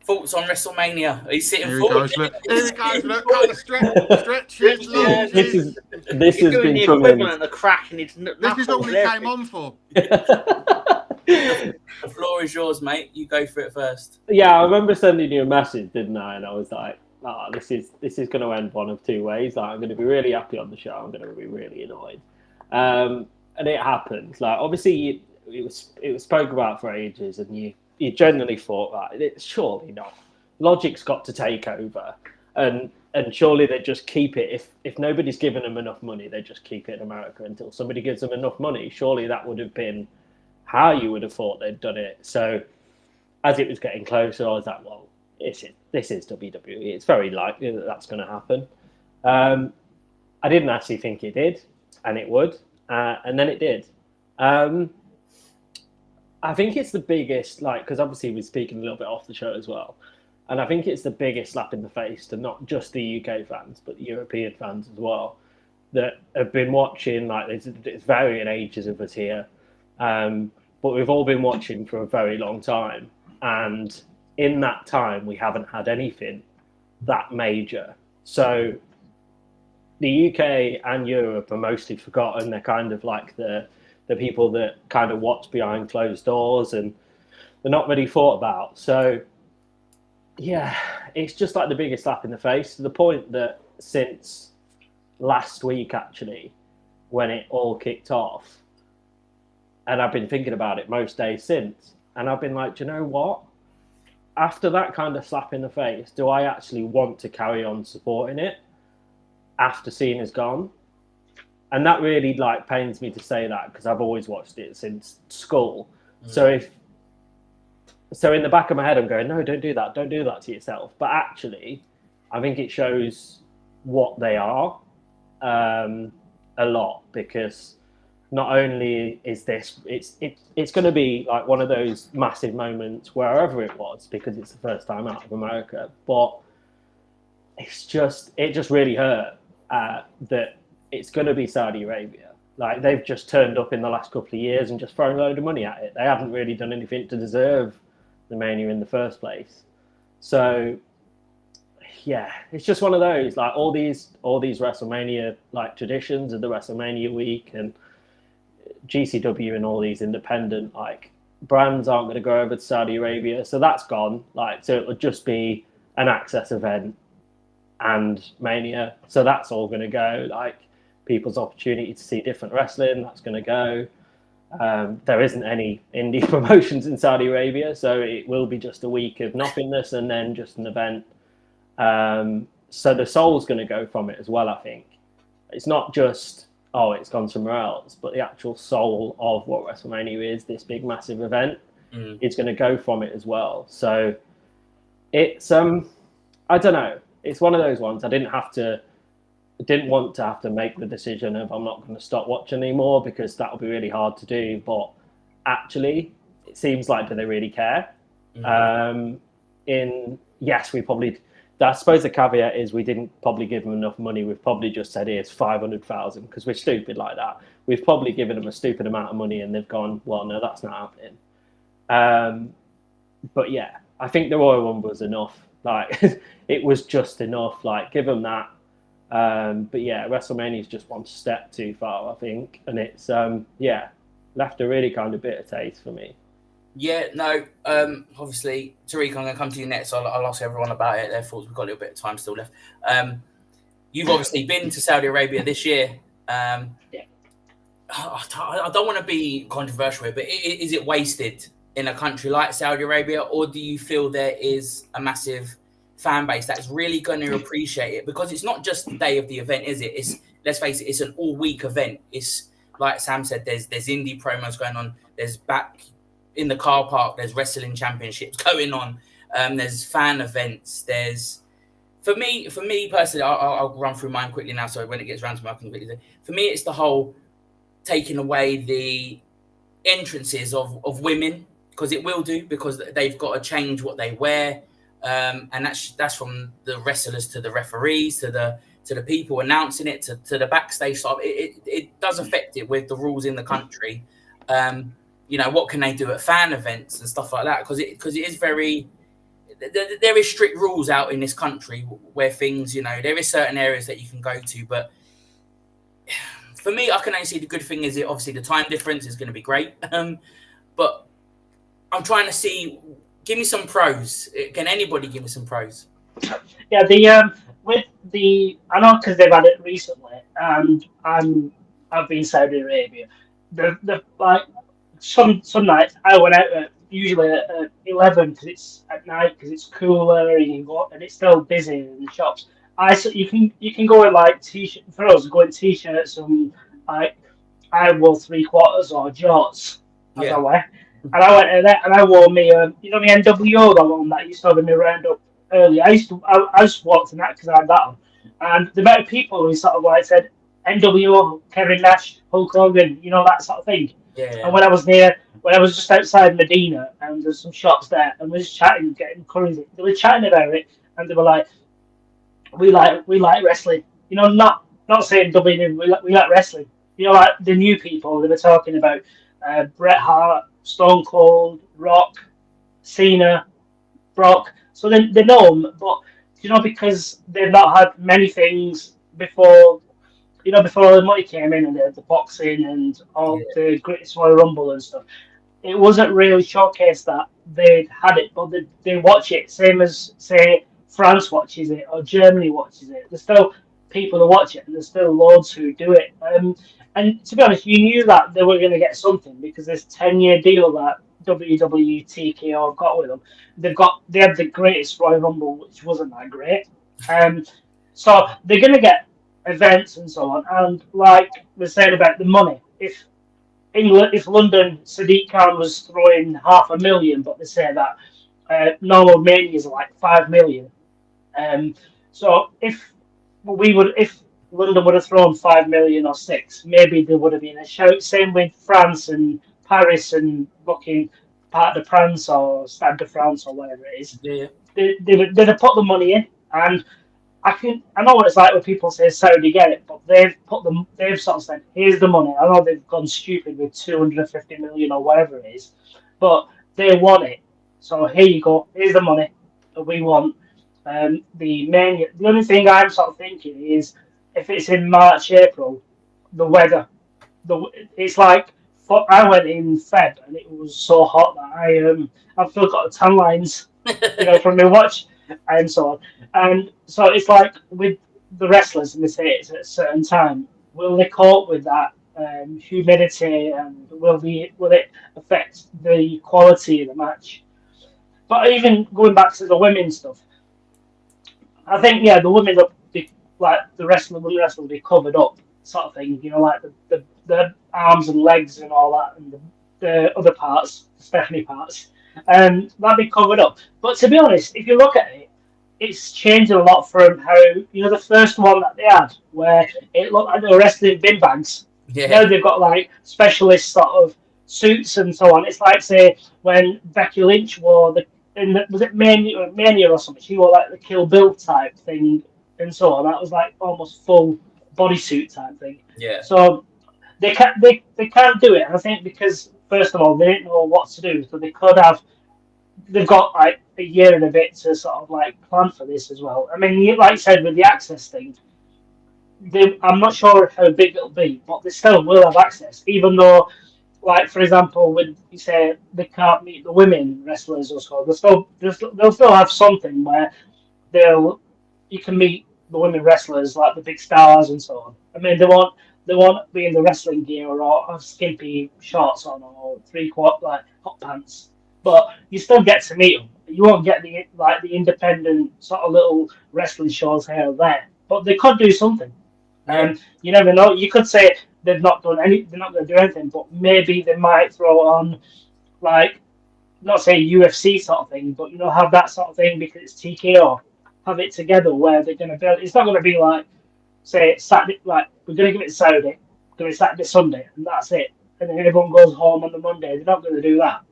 S1: Thoughts on WrestleMania? Are you sitting forward?
S2: Here he goes, look, kind of stretches.
S3: This has been
S4: the
S3: coming.
S4: equivalent of cracking his
S2: This is all he came on for.
S1: The floor is yours, mate. You go for it first.
S3: Yeah, I remember sending you a message, didn't I? And I was like, this is going to end one of two ways. Like, I'm going to be really happy on the show. I'm going to be really annoyed. And it happened. Like, obviously, it was spoke about for ages, and you generally thought that it's surely not. Logic's got to take over, and surely they just keep it. If nobody's given them enough money, they just keep it in America until somebody gives them enough money. Surely that would have been how you would have thought they'd done it. So as it was getting closer, I was like, well, this is WWE. It's very likely that that's going to happen. I didn't actually think it did, and it would, and then it did. I think it's the biggest, because obviously we're speaking a little bit off the show as well, and I think it's the biggest slap in the face to not just the UK fans, but the European fans as well, that have been watching, there's varying ages of us here, but we've all been watching for a very long time, and in that time we haven't had anything that major. So the UK and Europe are mostly forgotten. They're kind of like the people that kind of watch behind closed doors, and they're not really thought about. So yeah, it's just like the biggest slap in the face, to the point that since last week, actually, when it all kicked off, and I've been thinking about it most days since, and I've been like, do you know what? After that kind of slap in the face, do I actually want to carry on supporting it after CENA's gone? And that really pains me to say that, because I've always watched it since school. Mm. So in the back of my head, I'm going, no, don't do that to yourself. But actually, I think it shows what they are a lot, because not only is this, it's going to be like one of those massive moments wherever it was, because it's the first time out of America. But it just really hurt that it's going to be Saudi Arabia. Like, they've just turned up in the last couple of years and just thrown a load of money at it. They haven't really done anything to deserve the Mania in the first place. So yeah, it's just one of those, all these WrestleMania traditions of the WrestleMania week and GCW and all these independent brands aren't going to go over to Saudi Arabia, so that's gone. So it would just be an Access event and Mania, so that's all going to go. People's opportunity to see different wrestling, that's going to go. There isn't any indie promotions in Saudi Arabia, so it will be just a week of nothingness and then just an event. So the soul's going to go from it as well, I think. It's not just, it's gone somewhere else, but the actual soul of what WrestleMania is, this big, massive event, is going to go from it as well. So it's, I don't know. It's one of those ones. I didn't want to have to make the decision of I'm not going to stop watching anymore, because that would be really hard to do. But actually, it seems like, do they really care? Yes, we probably I suppose the caveat is we didn't probably give them enough money. We've probably just said, here's 500,000 because we're stupid like that. We've probably given them a stupid amount of money and they've gone, well, no, that's not happening. But yeah, I think the Royal Rumble was enough. Like, it was just enough. Like, give them that. But yeah, WrestleMania is just one step too far, I think. And it's, left a really kind of bitter taste for me.
S1: Yeah, no, obviously, Tariq, I'm going to come to you next. So I'll ask everyone about it. Their thoughts. We've got a little bit of time still left. You've obviously been to Saudi Arabia this year. I don't want to be controversial here, but is it wasted in a country like Saudi Arabia, or do you feel there is a massive fan base that's really going to appreciate it? Because it's not just the day of the event, is it? It's, let's face it, it's an all-week event. It's like Sam said, there's indie promos going on. There's back in the car park, there's wrestling championships going on. There's fan events. There's for me personally, I'll run through mine quickly now. So when it gets around to me, I can quickly. For me, it's the whole taking away the entrances of women, because it will do, because they've got to change what they wear, and that's from the wrestlers to the referees to the people announcing it to the backstage stuff. It does affect it with the rules in the country. What can they do at fan events and stuff like that? Because it is very, there is strict rules out in this country where things, there is certain areas that you can go to. But for me, I can only see the good thing is obviously the time difference is going to be great. But I'm trying to see, give me some pros. Can anybody give me some pros?
S5: Yeah, I know because they've had it recently, and I've been Saudi Arabia. Like some nights I went out usually at 11 because it's at night, because it's cooler and you can go, and it's still busy in the shops. You can go in like t-shirt, for us go in t-shirts and like I wore 3/4 or jorts as I wear, and I went in there and I wore me me NWO, the one that used to have me round up earlier. I just walked in that because I had that on, and the amount of people who sort of like said NWO, Kevin Nash, Hulk Hogan, that sort of thing.
S1: Yeah.
S5: And when I was just outside Medina, and there's some shops there, and we was chatting, getting curries. They were chatting about it, and they were like, "We like wrestling." Not saying WWE. We like wrestling. Like the new people they were talking about, Bret Hart, Stone Cold, Rock, CENA, Brock. So they know them, but because they've not had many things before. Before all the money came in and the boxing and all the Greatest Royal Rumble and stuff, it wasn't really showcased that they'd had it, but they watch it, same as, say, France watches it or Germany watches it. There's still people who watch it, and there's still loads who do it. And to be honest, you knew that they were going to get something because this 10-year deal that WWE TKO have got with them. They had the Greatest Royal Rumble, which wasn't that great. So they're going to get events and so on, and like we're saying about the money, if London Sadiq Khan was throwing 500,000, but they say that normal manias are like 5 million. So if London would have thrown 5 million or 6, maybe there would have been a shout. Same with France and Paris and booking Parc de France or Stade de France or whatever it is.
S1: Yeah.
S5: They'd have put the money in, and I know what it's like when people say Saudi get it, but they've sort of said, here's the money. I know they've gone stupid with 250 million or whatever it is, but they want it. So here you go. Here's the money that we want. The only thing I'm sort of thinking is if it's in March, April, the weather. It's like I went in Feb and it was so hot that I've still got the tan lines, from my watch and so on. And so it's like with the wrestlers, and they say it's at a certain time. Will they cope with that humidity, and will it affect the quality of the match? But even going back to the women's stuff, I think the women will be like the women wrestling will be covered up, sort of thing. Like the arms and legs and all that, and the other parts, Stephanie parts, that'd be covered up. But to be honest, if you look at it, it's changed a lot from how the first one that they had, where it looked like they were wrestling bin bags.
S1: Yeah.
S5: Now they've got like specialist sort of suits and so on. It's like, say, when Becky Lynch wore was it Mania or something? She wore like the Kill Bill type thing, and so on. That was like almost full bodysuit type thing.
S1: Yeah.
S5: So they can't do it, and I think because first of all they didn't know what to do, so they could have. They've got like a year and a bit to sort of like plan for this as well. I mean, like you said with the access thing, I'm not sure how big it'll be, but they still will have access, even though, like for example, when you say they can't meet the women wrestlers or so, they'll still have something where you can meet the women wrestlers like the big stars and so on. I mean, they won't be in the wrestling gear or have skimpy shorts on or 3/4 like hot pants, but you still get to meet them. You won't get the independent sort of little wrestling shows here or there, but they could do something. You never know. You could say they're not going to do anything, but maybe they might throw on like not say UFC sort of thing, but have that sort of thing because it's TKO. Have it together where they're going to build. It's not going to be like say Saturday, like we're going to give it Saturday, going to Saturday, Sunday, and that's it. And then everyone goes home on the Monday. They're not going to do that.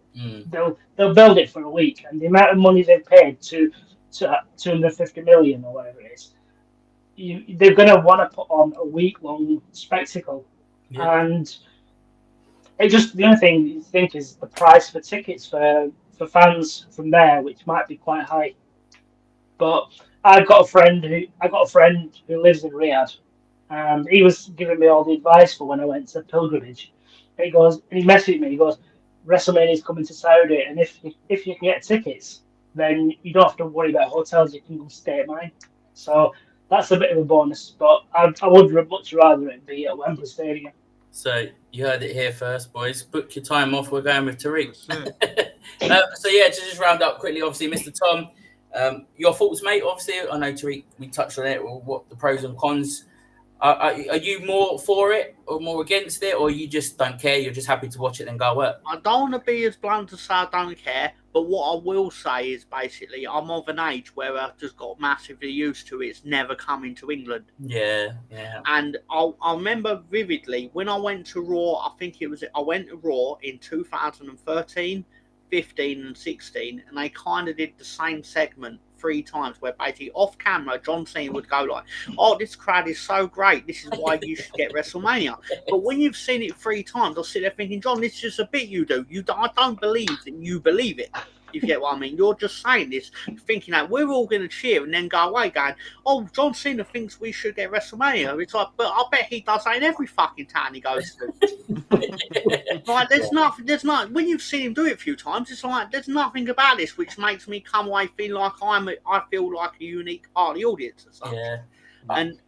S5: They'll build it for a week, and the amount of money they've paid to 250 million or whatever it is. They're going to want to put on a week-long spectacle, and the only thing you think is the price for tickets for fans from there, which might be quite high. But I've got a friend who lives in Riyadh, and he was giving me all the advice for when I went to pilgrimage. And he messaged me. He goes, WrestleMania is coming to Saudi, and if you can get tickets, then you don't have to worry about hotels. You can go stay at mine. So that's a bit of a bonus, but I would much rather it be at Wembley Stadium.
S1: So you heard it here first, boys. Book your time off. We're going with Tariq. So yeah, to just round up quickly, obviously, Mr. Tom, your thoughts, mate. Obviously, I know Tariq. We touched on it. What the pros and cons. Are you more for it or more against it, or you just don't care? You're just happy to watch it and go work.
S4: I don't want to be as blunt as say I don't care, but what I will say is basically I'm of an age where I've just got massively used to it's never coming to England.
S1: Yeah.
S4: And I remember vividly when I went to Raw. I went to Raw in 2013, 15, and 16, and they kind of did the same segment 3 times where basically off camera John Cena would go like, oh, this crowd is so great, this is why you should get WrestleMania. But when you've seen it 3 times, I'll sit there thinking, John, this is just a bit you do. I don't believe that you believe it. If you get what I mean, you're just saying this, thinking that we're all going to cheer and then go away going, oh, John Cena thinks we should get WrestleMania. It's like, but I bet he does that in every fucking town he goes to. Like, there's nothing, when you've seen him do it a few times, it's like, there's nothing about this which makes me come away feeling like I feel like a unique part of the audience or something. Yeah. And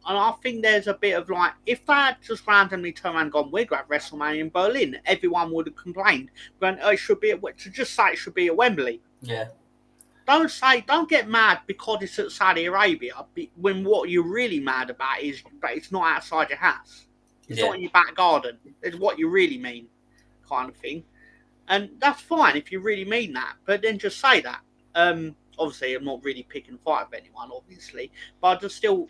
S4: I think there's a bit of like, if they had just randomly turned around and gone, we're going to have WrestleMania in Berlin, everyone would have complained. Going, oh, it should be to just say it should be at Wembley.
S1: Yeah.
S4: Don't get mad because it's at Saudi Arabia, when what you're really mad about is that it's not outside your house. It's not in your back garden. It's what you really mean, kind of thing. And that's fine if you really mean that, but then just say that. Obviously, I'm not really picking a fight with anyone, obviously, but I just still,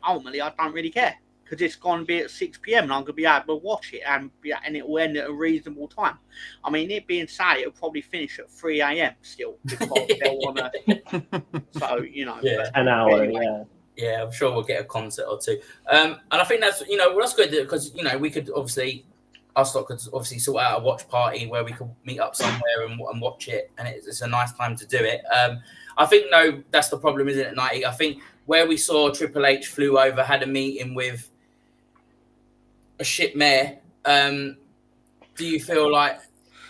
S4: ultimately, I don't really care because it's going to be at 6 p.m. and I'm going to be able to watch it and it will end at a reasonable time. I mean, it being Saturday, it'll probably finish at 3 a.m. still because they'll want to. So,
S3: an hour, anyway.
S1: Yeah, I'm sure we'll get a concert or two. And I think that's that's good because we could obviously. Us lot could obviously sort out a watch party where we could meet up somewhere and watch it, and it's a nice time to do it. I think that's the problem, isn't it, Nighty? I think where we saw Triple H flew over, had a meeting with a shit mayor. Do you feel like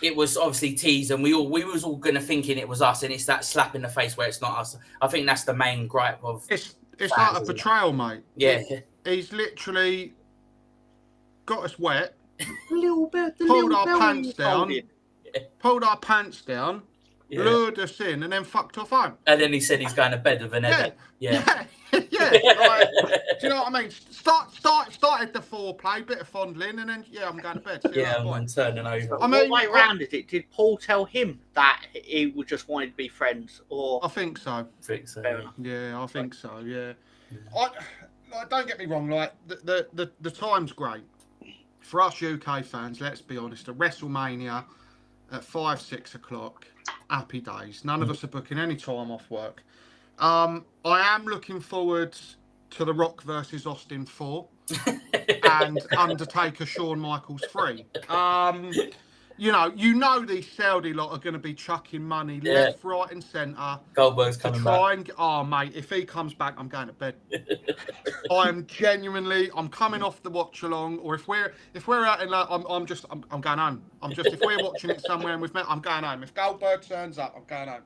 S1: it was obviously teased, and we was all gonna thinking it was us, and it's that slap in the face where it's not us. I think that's the main gripe of
S2: it's like a betrayal, mate.
S1: Yeah,
S2: he's literally got us wet.
S4: Pulled
S2: our pants down, lured us in, and then fucked off home.
S1: And then he said he's going to bed with an edit.
S2: Yeah. Like, do you know what I mean? Started the foreplay, bit of fondling, and then I'm going to bed.
S1: I'm turning over.
S4: I mean, what way round is it? Did Paul tell him that he would just wanted to be friends, or?
S2: I think so.
S1: Fair enough.
S2: Yeah, I think so. Yeah. Don't get me wrong. Like the time's great. For us UK fans, let's be honest, a WrestleMania at 5-6 o'clock happy days. None of us are booking any time off work. I am looking forward to The Rock versus Austin 4 and Undertaker Shawn Michaels 3. You know these Saudi lot are going to be chucking money left, right, and centre.
S1: Goldberg's
S2: to
S1: coming
S2: try
S1: back.
S2: and mate, if he comes back, I'm going to bed. I'm coming off the watch along, or if we're out in, I'm going home. If we're watching it somewhere and we've met, I'm going home. If Goldberg turns up, I'm going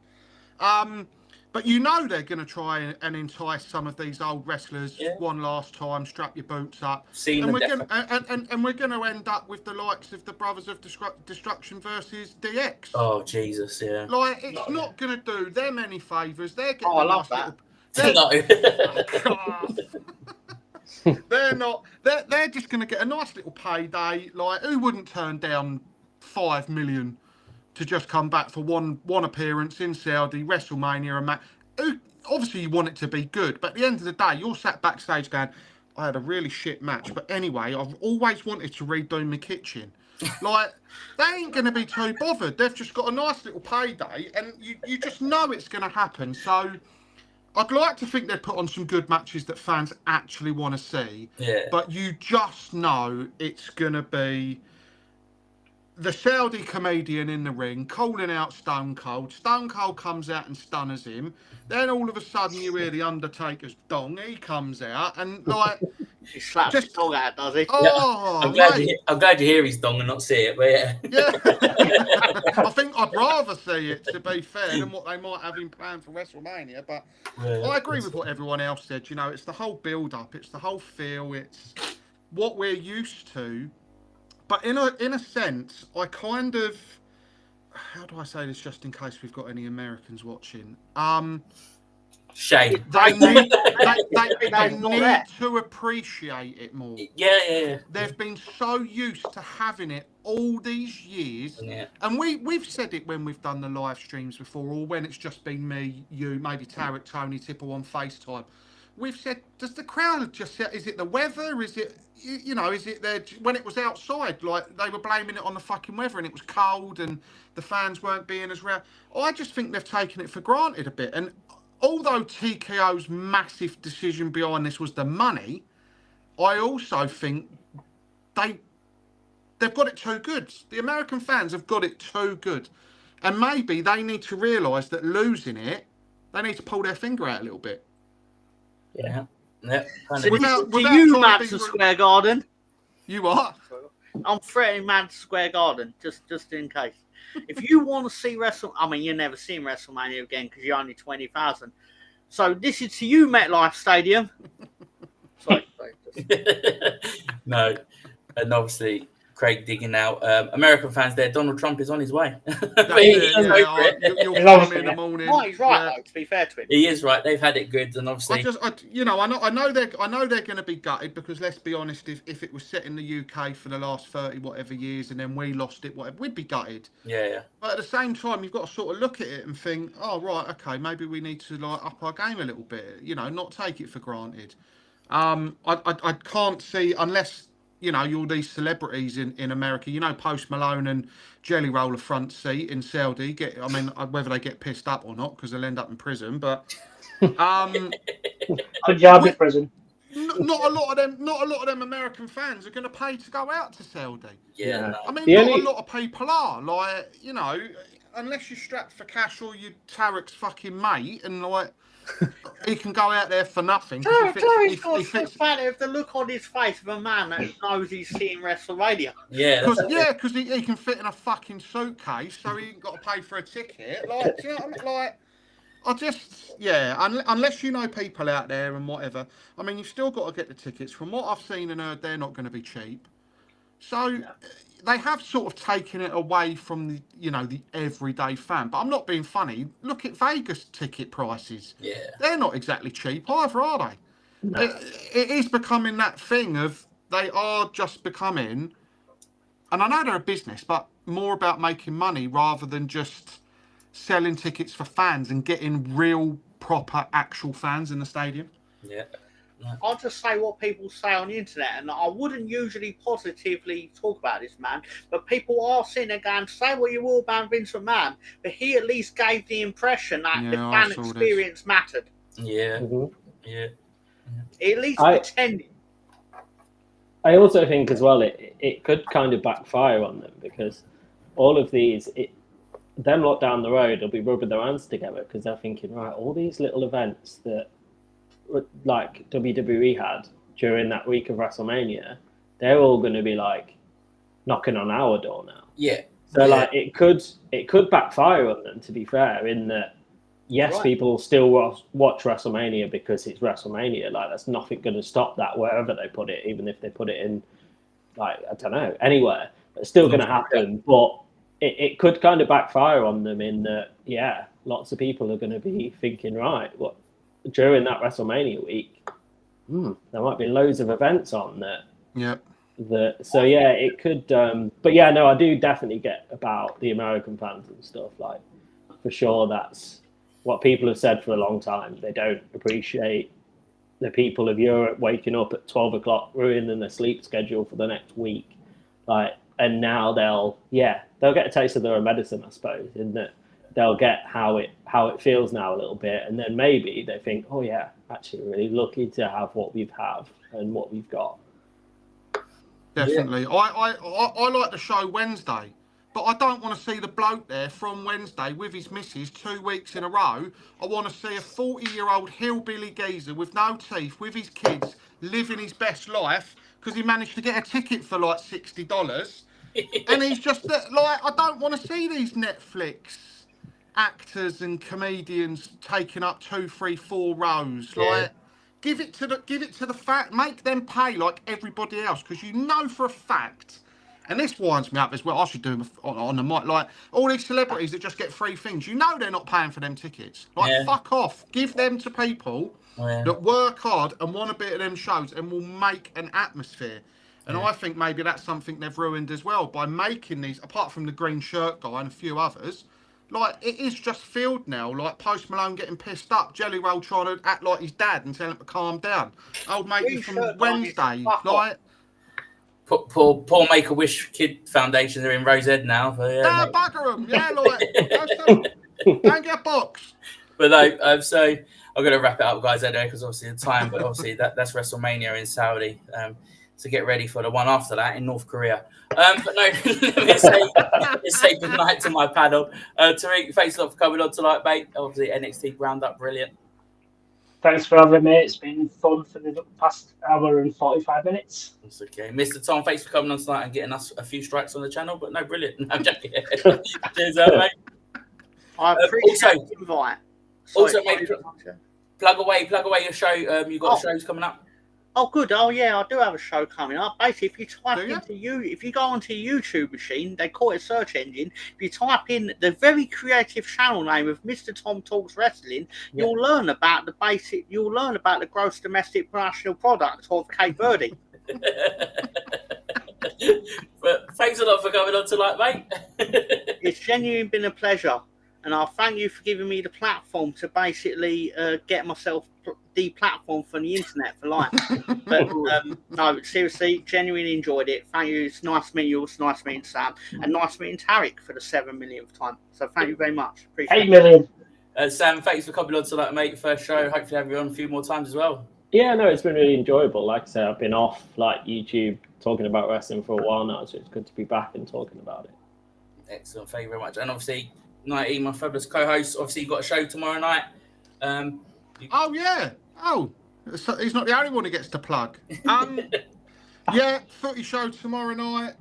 S2: home. But you know they're going to try and entice some of these old wrestlers one last time, strap your boots up, and we're going to end up with the likes of the Brothers of Destruction versus DX.
S1: Oh Jesus, yeah.
S2: Like it's not going to do them any favours. They're getting
S4: I love that.
S2: They're not. They're just going to get a nice little payday. Like who wouldn't turn down $5 million to just come back for one appearance in Saudi WrestleMania and obviously you want it to be good, but at the end of the day, you're sat backstage going, "I had a really shit match, but anyway, I've always wanted to redo my kitchen." Like they ain't going to be too bothered. They've just got a nice little payday, and you just know it's going to happen. So I'd like to think they'd put on some good matches that fans actually want to see.
S1: Yeah.
S2: But you just know it's going to be the Saudi comedian in the ring calling out Stone Cold. Stone Cold comes out and stunners him. Then all of a sudden you hear the Undertaker's dong. He comes out and like
S4: he slaps his dong out, does he?
S2: Oh,
S1: I'm glad you hear his dong and not see it, but yeah.
S2: I think I'd rather see it, to be fair, than what they might have in plan for WrestleMania. But I agree with what everyone else said. You know, it's the whole build-up, it's the whole feel, it's what we're used to. But in a sense, I kind of, how do I say this just in case we've got any Americans watching?
S1: Shame.
S2: They need to appreciate it more.
S1: Yeah.
S2: They've been so used to having it all these years.
S1: Yeah.
S2: And we've said it when we've done the live streams before, or when it's just been me, you, maybe Tarek, Tony, Tipple on FaceTime. We've said, does the crowd just say, is it the weather? Is it, is it when it was outside, like they were blaming it on the fucking weather and it was cold and the fans weren't being as rare. I just think they've taken it for granted a bit. And although TKO's massive decision behind this was the money, I also think they've got it too good. The American fans have got it too good. And maybe they need to realise that losing it, they need to pull their finger out a little bit.
S1: Yeah.
S4: So to you, Madison Square Garden.
S2: You are?
S4: I'm threatening Madison Square Garden, just in case. If you want to see you're never seeing WrestleMania again because you're only 20,000. So this is to you, MetLife Stadium. Sorry.
S1: No, and obviously Craig digging out. American fans there, Donald Trump is on his way.
S2: You'll come in the morning.
S4: Oh, he's right, though, to be fair to him.
S1: He is right. They've had it good, and obviously,
S2: I know they're going to be gutted because let's be honest, if it was set in the UK for the last 30 whatever years and then we lost it, whatever, we'd be gutted.
S1: Yeah.
S2: But at the same time, you've got to sort of look at it and think, oh right, okay, maybe we need to up our game a little bit. Not take it for granted. I can't see unless. You're these celebrities in America. Post Malone and Jelly Roller front seat in Saudi. Whether they get pissed up or not, because they'll end up in prison. But
S5: good job in prison.
S2: Not a lot of them American fans are going to pay to go out to Saudi.
S1: Yeah.
S2: No. A lot of people are unless you're strapped for cash or you're Tarek's fucking mate, and he can go out there for nothing.
S4: Tarek's got the look on his face of a man that knows he's seeing WrestleMania.
S1: Yeah.
S2: Because he can fit in a fucking suitcase, so he ain't got to pay for a ticket. Unless you know people out there and whatever. You've still got to get the tickets. From what I've seen and heard, they're not going to be cheap. So they have sort of taken it away from the everyday fan. But I'm not being funny. Look at Vegas ticket prices.
S1: Yeah.
S2: They're not exactly cheap either, are they? No. It is becoming that thing of they are just becoming, and I know they're a business, but more about making money rather than just selling tickets for fans and getting real, proper, actual fans in the stadium.
S1: Yeah.
S4: I'll just say what people say on the internet, and I wouldn't usually positively talk about this man, but people are sitting there going, say what you will about Vince McMahon, but he at least gave the impression that the fan experience mattered.
S1: Yeah, yeah.
S4: He at least pretended.
S3: I also think as well it could kind of backfire on them, because all of these, them lot down the road will be rubbing their hands together because they're thinking, right, all these little events that like WWE had during that week of WrestleMania, they're all going to be like knocking on our door now.
S1: Yeah.
S3: So like it could backfire on them, to be fair, in that yes, people still watch WrestleMania because it's WrestleMania. Like that's nothing going to stop that wherever they put it, even if they put it in like I don't know anywhere. It's still going to happen, but it could kind of backfire on them in that lots of people are going to be thinking, right, what during that WrestleMania week, there might be loads of events on that.
S2: Yeah.
S3: So it could. But yeah, no, I do definitely get about the American fans and stuff. Like for sure, that's what people have said for a long time. They don't appreciate the people of Europe waking up at 12 o'clock, ruining their sleep schedule for the next week. Like, and now they'll get a taste of their own medicine, I suppose, in that they'll get how it feels now a little bit, and then maybe they think, oh yeah, actually really lucky to have what we've have and what we've got.
S2: Definitely. Yeah. I like the show Wednesday, but I don't want to see the bloke there from Wednesday with his missus 2 weeks in a row. I want to see a 40-year-old hillbilly geezer with no teeth, with his kids, living his best life because he managed to get a ticket for like $60. And he's just like, I don't want to see these Netflix actors and comedians taking up 2, 3, 4 rows. Like, give it to the fact, make them pay like everybody else, because you know for a fact, and this winds me up as well. I should do them on the mic. Like all these celebrities that just get free things, you know they're not paying for them tickets. Like fuck off, give them to people that work hard and want a bit of them shows and will make an atmosphere. And I think maybe that's something they've ruined as well by making these, apart from the green shirt guy and a few others. Like, it is just filled now. Like, Post Malone getting pissed up. Jelly Roll trying to act like his dad and tell him to calm down. Old matey from Wednesday. Like,
S1: Poor Make-A-Wish Kid Foundation, they're in Rosehead now. So,
S2: bugger them. Yeah, like, don't get boxed.
S1: But no, so I'm going to wrap it up, guys, anyway, because obviously the time, but obviously that's WrestleMania in Saudi. So get ready for the one after that in North Korea. But no, let me say good night to my panel. Tariq, thanks a lot for coming on tonight, mate. Obviously, NXT Roundup, brilliant.
S5: Thanks for having me. It's been fun for the past hour and 45 minutes.
S1: That's okay. Mr. Tom, thanks for coming on tonight and getting us a few strikes on the channel, but no, brilliant. No, I'm joking. Cheers, mate.
S4: I appreciate the invite.
S1: Also, mate, plug away your show. You've got shows coming up.
S4: Oh, good. Oh, yeah, I do have a show coming up. Basically, if you go onto your YouTube machine, they call it a search engine. If you type in the very creative channel name of Mr. Tom Talks Wrestling, you'll learn about the gross domestic national product of Cape Verde.
S1: But thanks a lot for coming on tonight, mate.
S4: It's genuinely been a pleasure. And I thank you for giving me the platform to basically get myself deplatformed from the internet for life. But no, seriously, genuinely enjoyed it. Thank you. It's nice meeting you. It's nice meeting Sam. And nice meeting Tariq for the 7 millionth time. So thank you very much. Appreciate
S5: 8 million.
S1: Sam, thanks for coming on tonight, mate. First show. Hopefully have you on a few more times as well.
S3: Yeah, no, it's been really enjoyable. Like I said, I've been off like YouTube talking about wrestling for a while now, so it's good to be back and talking about it.
S1: Excellent. Thank you very much. And obviously, Nighty, my fabulous co-host. Obviously, you've got a show tomorrow night.
S2: Oh, yeah. Oh, he's not the only one who gets to plug. Footy show tomorrow night.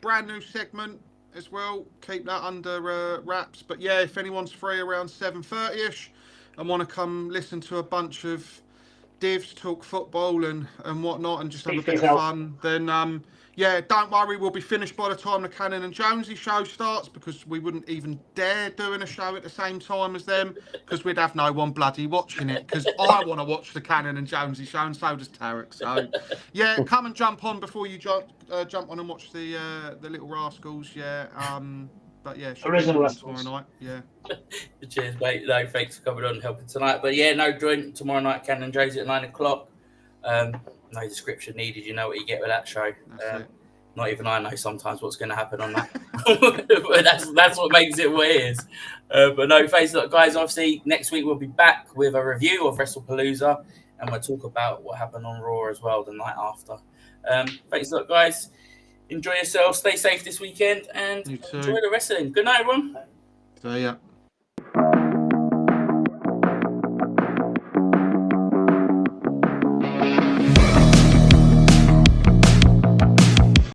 S2: Brand new segment as well. Keep that under wraps. But yeah, if anyone's free around 7:30ish and want to come listen to a bunch of divs talk football and whatnot and just have a bit of fun, then don't worry, we'll be finished by the time the Cannon and Jonesy show starts, because we wouldn't even dare doing a show at the same time as them, because we'd have no one bloody watching it, because I want to watch the Cannon and Jonesy show, and so does Tarek. So yeah, come and jump on before you jump on and watch the Little Rascals. But yeah,
S5: original
S2: tomorrow night. Yeah.
S1: Cheers, mate. No, thanks for coming on and helping tonight. But yeah, no, join tomorrow night, Cannon and Jonesy at 9 o'clock. No description needed. You know what you get with that show.
S2: That's it.
S1: Not even I know sometimes what's going to happen on that. But that's what makes it what it is. But no, thanks a lot, guys. Obviously, next week we'll be back with a review of Wrestlepalooza, and we'll talk about what happened on Raw as well the night after. Thanks a lot, guys. Enjoy yourselves. Stay safe this weekend, and
S2: You too.
S1: enjoy the wrestling. Good night, everyone.
S2: So yeah.